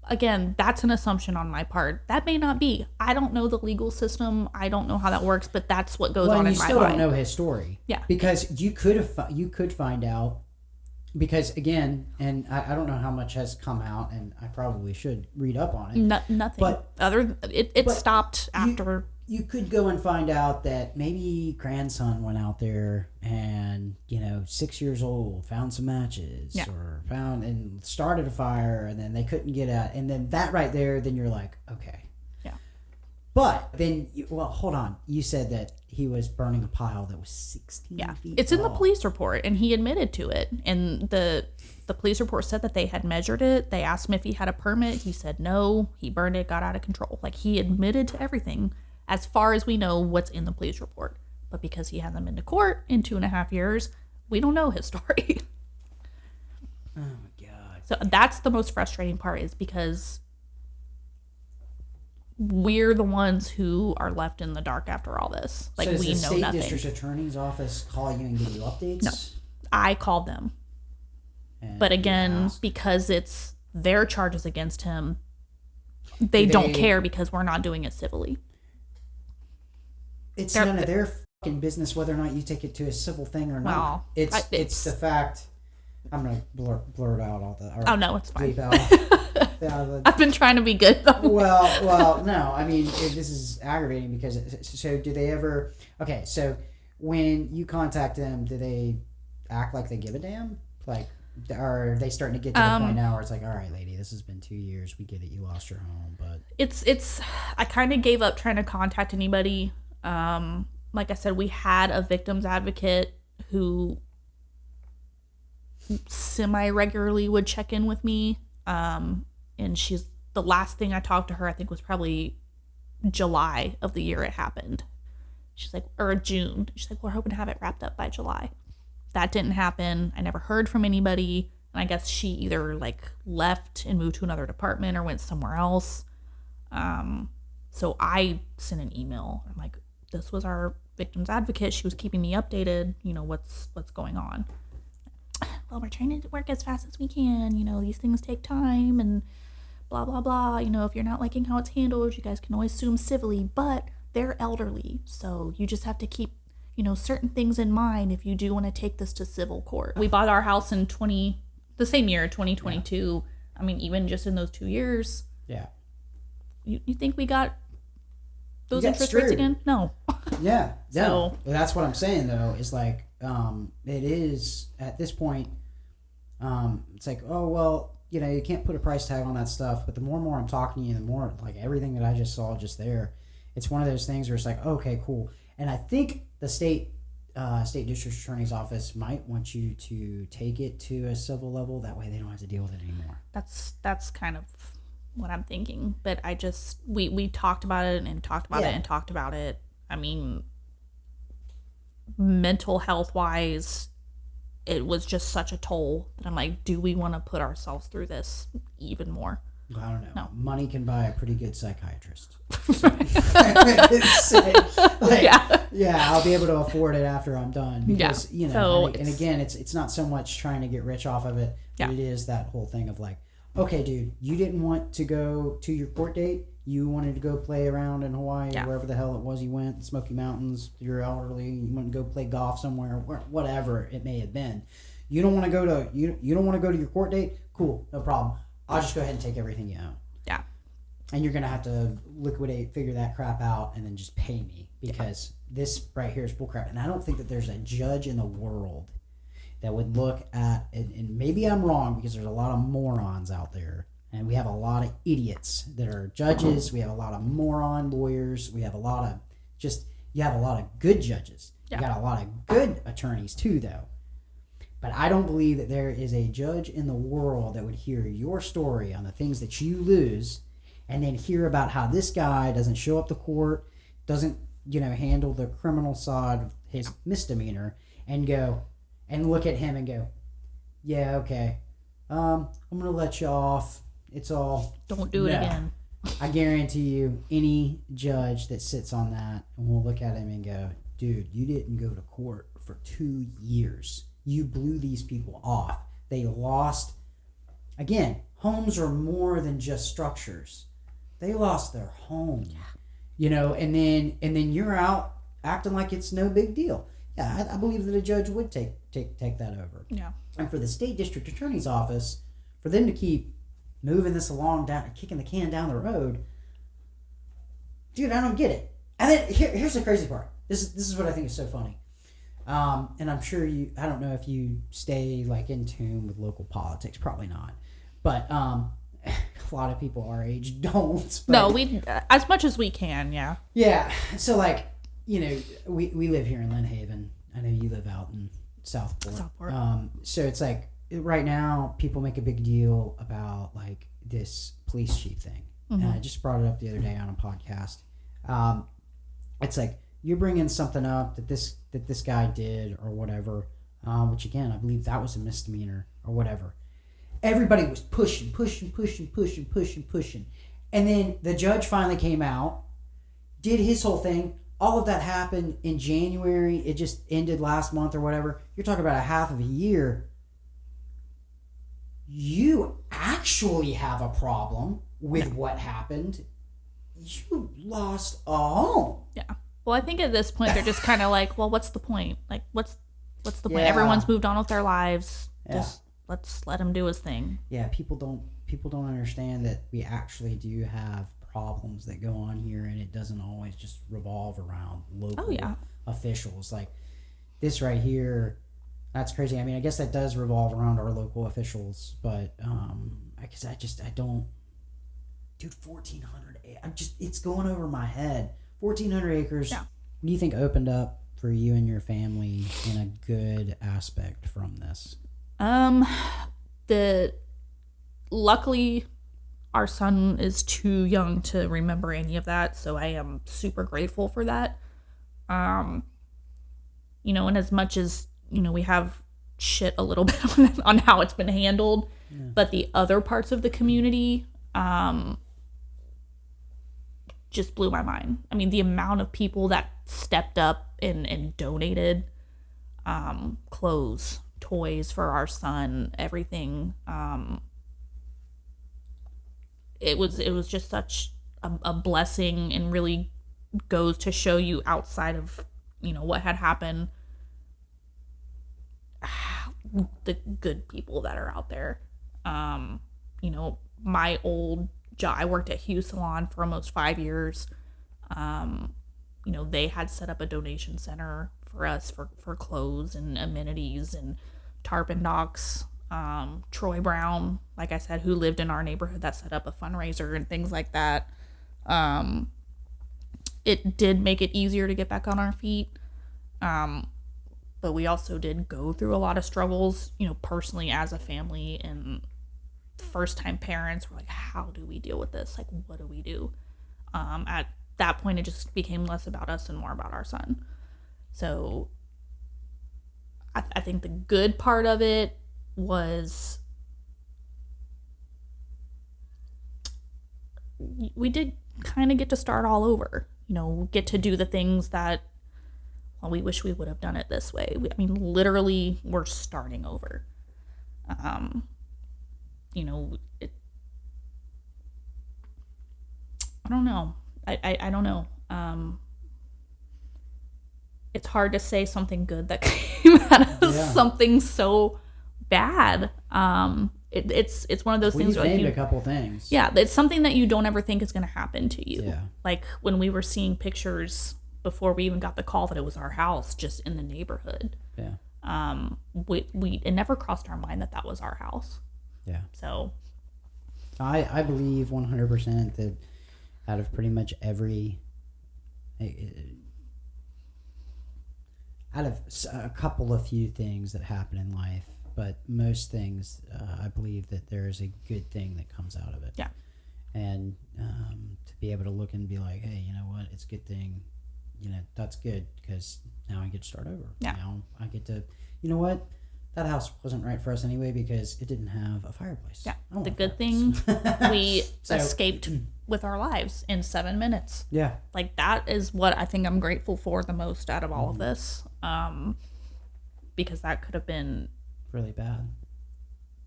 again, that's an assumption on my part. That may not be. I don't know the legal system. I don't know how that works, but that's what goes on in my mind. You still don't know his story. Yeah. Because you could find out, because again, and I don't know how much has come out, and I probably should read up on it. Nothing. But it stopped after. You could go and find out that maybe grandson went out there and, 6 years old, found some matches or found and started a fire, and then they couldn't get out. And then that right there, then you're like, okay. Yeah. But then, hold on. You said that he was burning a pile that was 16 feet it's tall. in the police report, and he admitted to it. And the police report said that they had measured it. They asked him if he had a permit. He said no. He burned it, got out of control. Like, he admitted to everything. As far as we know, what's in the police report. But because he hasn't been to court in 2.5 years, we don't know his story. Oh, my God. So that's the most frustrating part, is because we're the ones who are left in the dark after all this. Like, so we does know the nothing. state district attorney's office call you and give you updates? No. I called them. But again, because it's their charges against him, they don't care because we're not doing it civilly. It's none of their fucking business whether or not you take it to a civil thing or not. Well, it's the fact. I'm gonna blurt out all the. Oh no, it's fine. I've been trying to be good though. Well, no. I mean, this is aggravating because. So, do they ever? Okay, so when you contact them, do they act like they give a damn? Like, are they starting to get to the point now where it's like, all right, lady, this has been 2 years. We get it. You lost your home, but it's. I kind of gave up trying to contact anybody. Like I said, we had a victims advocate who semi-regularly would check in with me. And she's, the last thing I talked to her, I think, was probably July of the year it happened. She's like, or June. She's like, we're hoping to have it wrapped up by July. That didn't happen. I never heard from anybody. And I guess she either like left and moved to another department or went somewhere else. So I sent an email. I'm like, this was our victim's advocate. She was keeping me updated. What's going on. Well, we're trying to work as fast as we can. These things take time and blah, blah, blah. If you're not liking how it's handled, you guys can always sue them civilly. But they're elderly. So you just have to keep, certain things in mind if you do want to take this to civil court. We bought our house in the same year, 2022. Yeah. I mean, even just in those 2 years. Yeah. You think we got those interest rates again? No. Yeah. So that's what I'm saying though, is like, it is at this point, it's like, oh, well, you can't put a price tag on that stuff, but the more and more I'm talking to you, the more like everything that I just saw just there, it's one of those things where it's like, okay, cool. And I think the state district attorney's office might want you to take it to a civil level. That way they don't have to deal with it anymore. That's kind of what I'm thinking. But I just, we talked about it and talked about it and talked about it. I mean, mental health wise, it was just such a toll that I'm like, do we want to put ourselves through this even more? I don't know. No. Money can buy a pretty good psychiatrist. I'll be able to afford it after I'm done. Because, and again, it's not so much trying to get rich off of it, but it is that whole thing of like, okay, dude, you didn't want to go to your court date. You wanted to go play around in Hawaii, or wherever the hell it was you went, Smoky Mountains. You're elderly. You want to go play golf somewhere, whatever it may have been. You don't want to go to you don't want to go to your court date. Cool, no problem. I'll just go ahead and take everything you own. Yeah. And you're gonna have to figure that crap out, and then just pay me because this right here is bullcrap. And I don't think that there's a judge in the world that would look at, and maybe I'm wrong because there's a lot of morons out there, and we have a lot of idiots that are judges. We have a lot of moron lawyers. We have a lot of you have a lot of good judges. Yeah. You got a lot of good attorneys too, though. But I don't believe that there is a judge in the world that would hear your story on the things that you lose, and then hear about how this guy doesn't show up to court, doesn't handle the criminal side of his misdemeanor, and go and look at him and go, yeah, okay, I'm gonna let you off. It's all, don't do it again. I guarantee you, any judge that sits on that and will look at him and go, dude, you didn't go to court for 2 years. You blew these people off. They lost, again, homes are more than just structures. They lost their home, you know, and then you're out acting like it's no big deal. Yeah, I believe that a judge would take that over. Yeah. And for the state district attorney's office, for them to keep moving this along, kicking the can down the road, dude, I don't get it. And then here's the crazy part. This is what I think is so funny. And I'm sure I don't know if you stay like in tune with local politics, probably not. But a lot of people our age don't. But, no, we as much as we can, yeah. Yeah. So like, you know, we live here in Lynn Haven. I know you live out in Southport. So it's like right now people make a big deal about like this police chief thing. And I just brought it up the other day on a podcast. It's like you're bringing something up that this guy did or whatever, which again I believe that was a misdemeanor or whatever. Everybody was pushing, and then the judge finally came out, did his whole thing. All of that happened in January. It just ended last month or whatever. You're talking about a half of a year. You actually have a problem with what happened. You lost a home. Yeah. Well, I think at this point they're just kind of like, well, what's the point? Like, what's the point? Yeah. Everyone's moved on with their lives. Yeah. Just let's let him do his thing. Yeah, people don't understand that we actually do have problems that go on here, and it doesn't always just revolve around local officials. Like this right here, that's crazy. I mean, I guess that does revolve around our local officials, but I don't. Dude, 1,400. It's going over my head. 1,400 acres. Yeah. What do you think opened up for you and your family in a good aspect from this? Luckily our son is too young to remember any of that, so I am super grateful for that. You know, and as much as, you know, we have shit a little bit on how it's been handled, but the other parts of the community, just blew my mind. I mean, the amount of people that stepped up and donated clothes, toys for our son, everything. It was just such a blessing, and really goes to show you, outside of, you know, what had happened, the good people that are out there. You know, my old job, I worked at Hughes Salon for almost 5 years. You know, they had set up a donation center for us for clothes and amenities and tarpon docks. Troy Brown, like I said, who lived in our neighborhood, that set up a fundraiser and things like that. It did make it easier to get back on our feet. But we also did go through a lot of struggles, you know, personally as a family, and first time parents were like, how do we deal with this? Like, what do we do? At that point, it just became less about us and more about our son. So I think the good part of it was we did kind of get to start all over, you know, get to do the things that, well, we wish we would have done it this way. I mean, literally, we're starting over. You know, I don't know. I don't know. It's hard to say something good that came out of something so bad. It's one of those things. We've named a couple things. Yeah, it's something that you don't ever think is going to happen to you. Yeah. Like when we were seeing pictures before we even got the call that it was our house, just in the neighborhood. Yeah. It never crossed our mind that was our house. Yeah. So I believe 100% that out of pretty much out of a couple of few things that happen in life, but most things, I believe that there is a good thing that comes out of it. Yeah. And to be able to look and be like, hey, you know what? It's a good thing. You know, that's good, because now I get to start over. Yeah. Now I get to, you know what? That house wasn't right for us anyway because it didn't have a fireplace. Yeah. The good thing, we escaped with our lives in 7 minutes. Yeah. Like, that is what I think I'm grateful for the most out of all of this. Because that could have been really bad.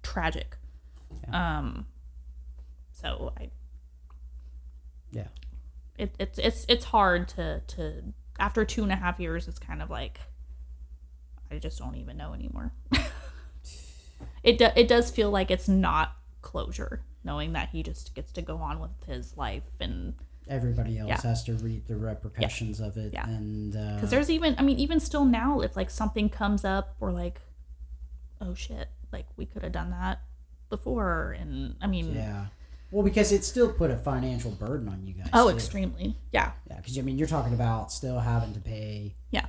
Tragic. Yeah. So Yeah. It's hard to after 2.5 years. It's kind of like I just don't even know anymore. It does feel like it's not closure, knowing that he just gets to go on with his life and everybody else has to reap the repercussions of it. Yeah. And because there's even still now, if like something comes up, we're like, oh shit, like we could have done that before. And yeah. Well, because it still put a financial burden on you guys. Oh, too. Extremely. Yeah. Yeah, because you're talking about still having to pay. Yeah.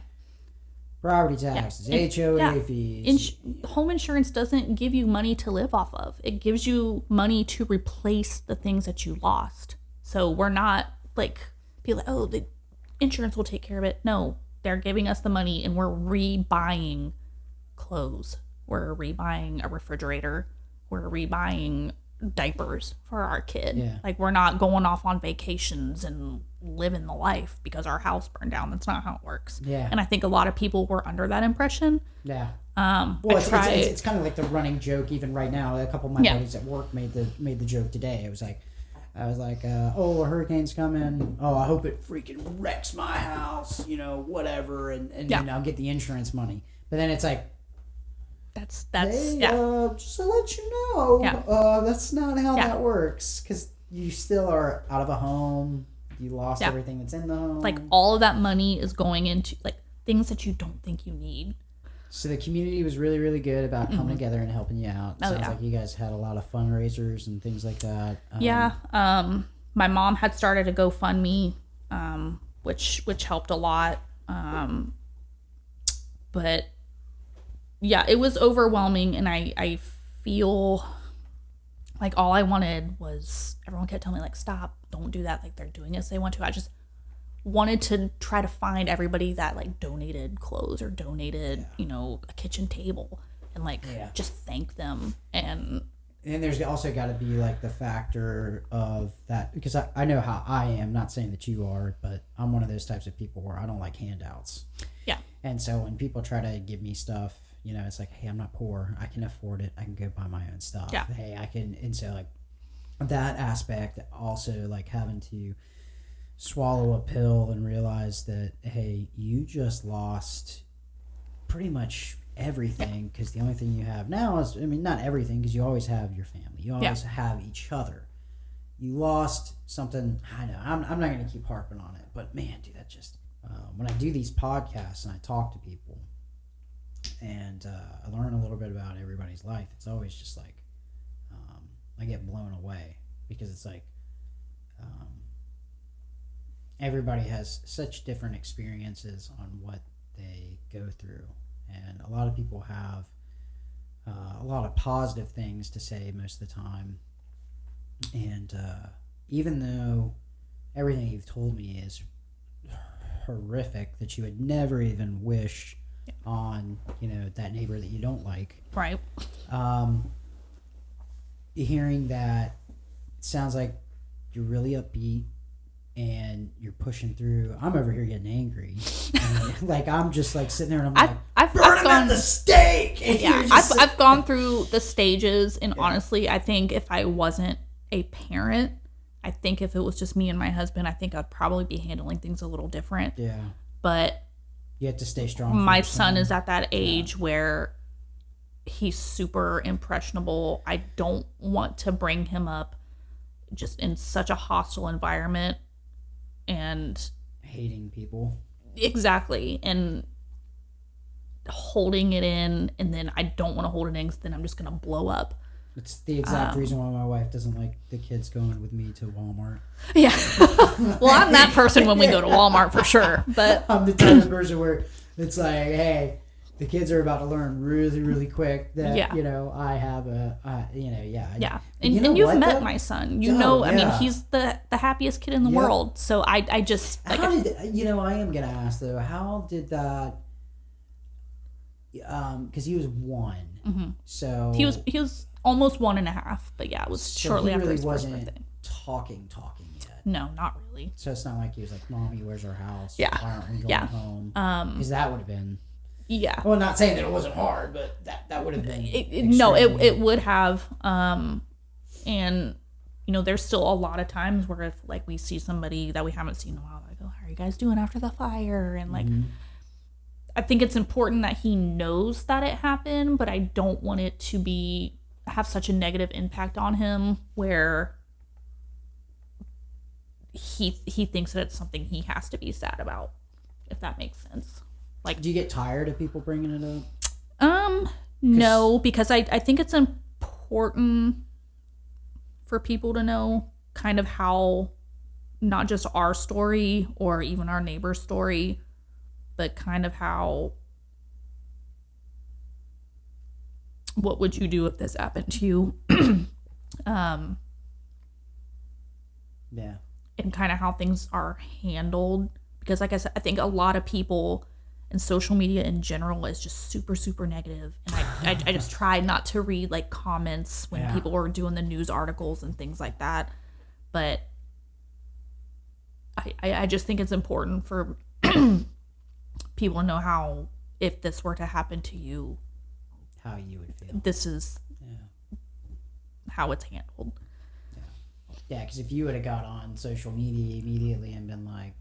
Property taxes, HOA fees. Home insurance doesn't give you money to live off of. It gives you money to replace the things that you lost. So we're not like, people like, oh, the insurance will take care of it. No, they're giving us the money and we're rebuying clothes. We're rebuying a refrigerator. We're rebuying diapers for our kid. Yeah. Like, we're not going off on vacations and living the life because our house burned down. That's not how it works. Yeah. And I think a lot of people were under that impression. Yeah. Well, it's kind of like the running joke even right now. A couple of my buddies at work made the joke today. It was like, I was like, oh, a hurricane's coming. Oh, I hope it freaking wrecks my house, whatever, and then I'll get the insurance money. But then it's like, that's hey, just to let you know, that's not how that works, because you still are out of a home. You lost everything that's in the home. Like, all of that money is going into like things that you don't think you need. So the community was really, really good about coming together and helping you out. Sounds like you guys had a lot of fundraisers and things like that. My mom had started a GoFundMe, which helped a lot. But yeah, it was overwhelming, and I feel like all I wanted was, everyone kept telling me, like, stop, don't do that, like, they're doing this, they want to. I just wanted to try to find everybody that like donated clothes or donated a kitchen table, and like just thank them. And there's also got to be like the factor of that, because I know how I am, not saying that you are, but I'm one of those types of people where I don't like handouts. And so when people try to give me stuff, it's like, hey, I'm not poor, I can afford it, I can go buy my own stuff. Hey, I can. And so like that aspect, also like having to swallow a pill and realize that, hey, you just lost pretty much everything, because the only thing you have now is, not everything, because you always have your family, you always have each other. You lost something. I know I'm not going to keep harping on it, but man, dude, that just when I do these podcasts and I talk to people and I learn a little bit about everybody's life, it's always just like I get blown away, because it's like everybody has such different experiences on what they go through, and a lot of people have a lot of positive things to say most of the time, and even though everything you've told me is horrific, that you would never even wish on that neighbor that you don't like, right, hearing that, it sounds like you're really upbeat and you're pushing through. I'm over here getting angry. Like, I'm just like sitting there and I'm like, I've gone at the stake. I've gone through the stages, and honestly, I think if I wasn't a parent, I think if it was just me and my husband, I think I'd probably be handling things a little different. Yeah. But you have to stay strong. My son is at that age where he's super impressionable. I don't want to bring him up just in such a hostile environment and hating people. Exactly. And holding it in, and then I don't want to hold it in, because then I'm just going to blow up. It's the exact reason why my wife doesn't like the kids going with me to Walmart. Yeah. Well, I'm that person when we go to Walmart for sure. But I'm the type of person where it's like, hey, the kids are about to learn really, really quick that, I have Yeah. And you've met my son. I mean, he's the happiest kid in the world. So I just... like, I am going to ask, though, how did that... Because he was 1. Mm-hmm. So... He was almost 1.5. But yeah, it was shortly after his first birthday. Talking yet. No, not really. So it's not like he was like, Mommy, where's our house? Yeah. Why aren't we going home? Because that would have been... Yeah. Well, not saying that it wasn't hard, but that would have been... It would have. And there's still a lot of times where if like we see somebody that we haven't seen in a while, like, oh, how are you guys doing after the fire? And like, I think it's important that he knows that it happened, but I don't want it to have such a negative impact on him where he thinks that it's something he has to be sad about, if that makes sense. Like, do you get tired of people bringing it up? No, because I think it's important for people to know kind of how, not just our story or even our neighbor's story, but kind of how, what would you do if this happened to you? Yeah. And kind of how things are handled. Because like I said, I think a lot of people and social media in general is just super, super negative. And I just try not to read like comments when people are doing the news articles and things like that. But I just think it's important for people to know how, if this were to happen to you, how you would feel. This is how it's handled. Yeah, because if you would have got on social media immediately and been like,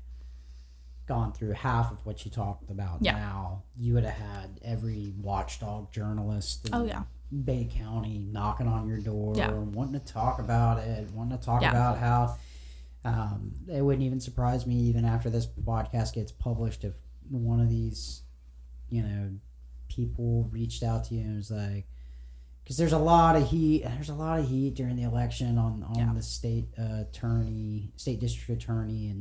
gone through half of what you talked about now, you would have had every watchdog journalist in Bay County knocking on your door, wanting to talk about it, wanting to talk about how it wouldn't even surprise me even after this podcast gets published if one of these, people reached out to you and was like, because there's a lot of heat during the election on the state district attorney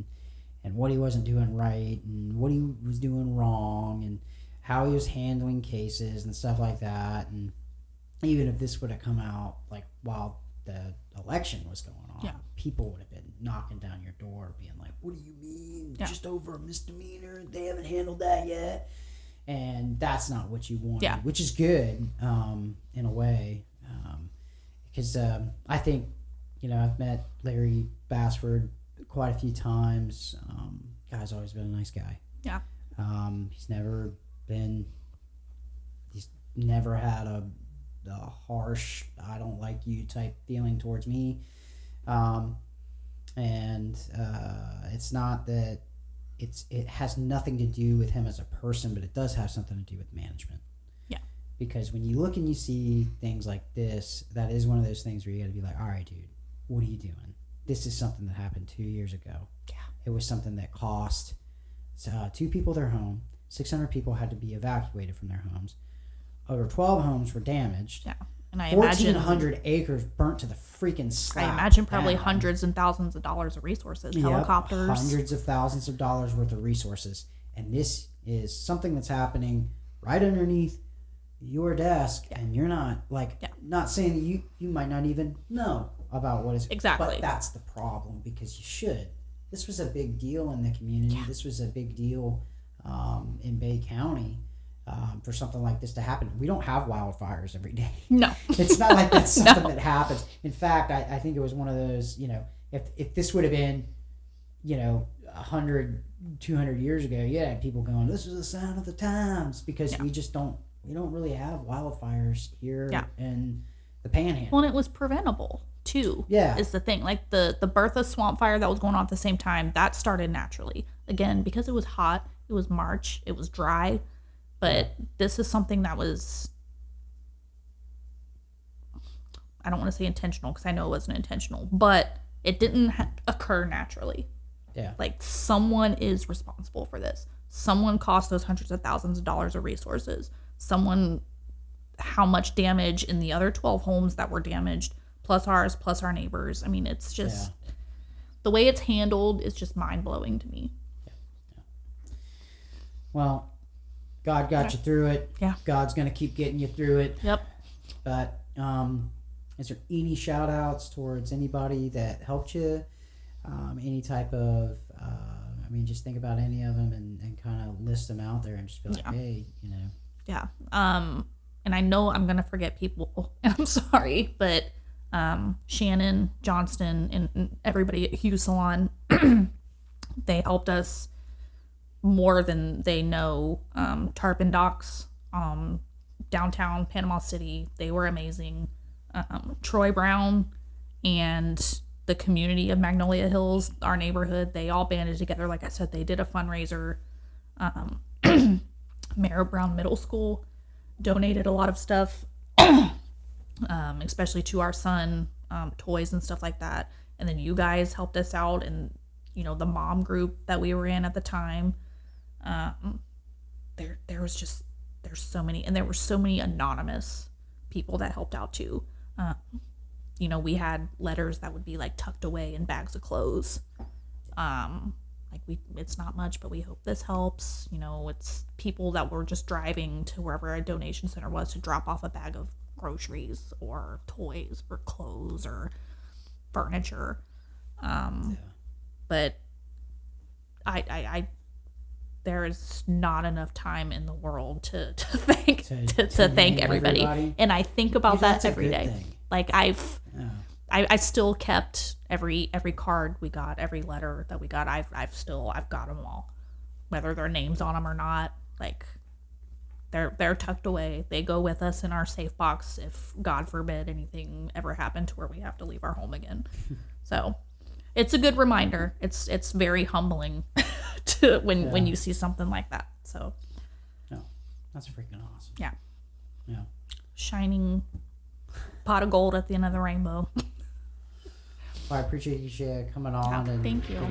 and what he wasn't doing right and what he was doing wrong and how he was handling cases and stuff like that. And even if this would have come out like while the election was going on, people would have been knocking down your door being like, what do you mean? Just over a misdemeanor? They haven't handled that yet. And that's not what you want, which is good in a way. Because I think, I've met Larry Bassford quite a few times. Guy's always been a nice guy. Yeah. He's never had a harsh, I don't like you type feeling towards me. And it's not that it has nothing to do with him as a person, but it does have something to do with management. Yeah. Because when you look and you see things like this, that is one of those things where you got to be like, all right, dude, what are you doing? This is something that happened 2 years ago. Yeah. It was something that cost 2 people their home. 600 people had to be evacuated from their homes. Over 12 homes were damaged. Yeah. And I 1,400 acres burnt to the freaking slab. I imagine probably hundreds and thousands of dollars of resources, helicopters. Hundreds of thousands of dollars worth of resources. And this is something that's happening right underneath your desk, and you're not not saying that you might not even know about what is exactly, but that's the problem, because you should. This was a big deal in the community. This was a big deal in Bay County for something like this to happen. We don't have wildfires every day. No. It's not like that's something that happens. In fact, I think it was one of those, if this would have been 100, 200 years ago, people going, this is a sign of the times, because we don't really have wildfires here in the Panhandle. Well, and it was preventable too. Yeah, is the thing. Like the Bertha swamp fire that was going on at the same time, that started naturally. Again, because it was hot, it was March, it was dry, but this is something that was, I don't want to say intentional because I know it wasn't intentional, but it didn't occur naturally. Yeah, like someone is responsible for this. Someone cost those hundreds of thousands of dollars of resources. Someone, how much damage in the other 12 homes that were damaged, plus ours, plus our neighbors. I mean, it's just the way it's handled is just mind-blowing to me. Well, God got you through it. Yeah. God's going to keep getting you through it. Yep. But is there any shout outs towards anybody that helped you? Any type of, just think about any of them and kind of list them out there and just be like, hey, Yeah. And I know I'm going to forget people, and I'm sorry, but Shannon, Johnston, and everybody at Hughes Salon, they helped us more than they know. Tarpon Docks, downtown Panama City, they were amazing. Troy Brown and the community of Magnolia Hills, our neighborhood, they all banded together. Like I said, they did a fundraiser. Mayor Brown Middle School donated a lot of stuff, especially to our son, toys and stuff like that. And then you guys helped us out, and the mom group that we were in at the time. There's so many, and there were so many anonymous people that helped out too. We had letters that would be like tucked away in bags of clothes. It's not much, but we hope this helps. It's people that were just driving to wherever a donation center was to drop off a bag of groceries or toys or clothes or furniture. But I there is not enough time in the world to thank everybody. And I think about that every day. Thing. Like I still kept every card we got, every letter that we got. I've got them all, whether their names on them or not. Like they're tucked away. They go with us in our safe box if God forbid anything ever happened to where we have to leave our home again. So it's a good reminder. It's very humbling to when you see something like that. So that's freaking awesome. Yeah. Yeah. Shining pot of gold at the end of the rainbow. Well, I appreciate you coming on and thank you.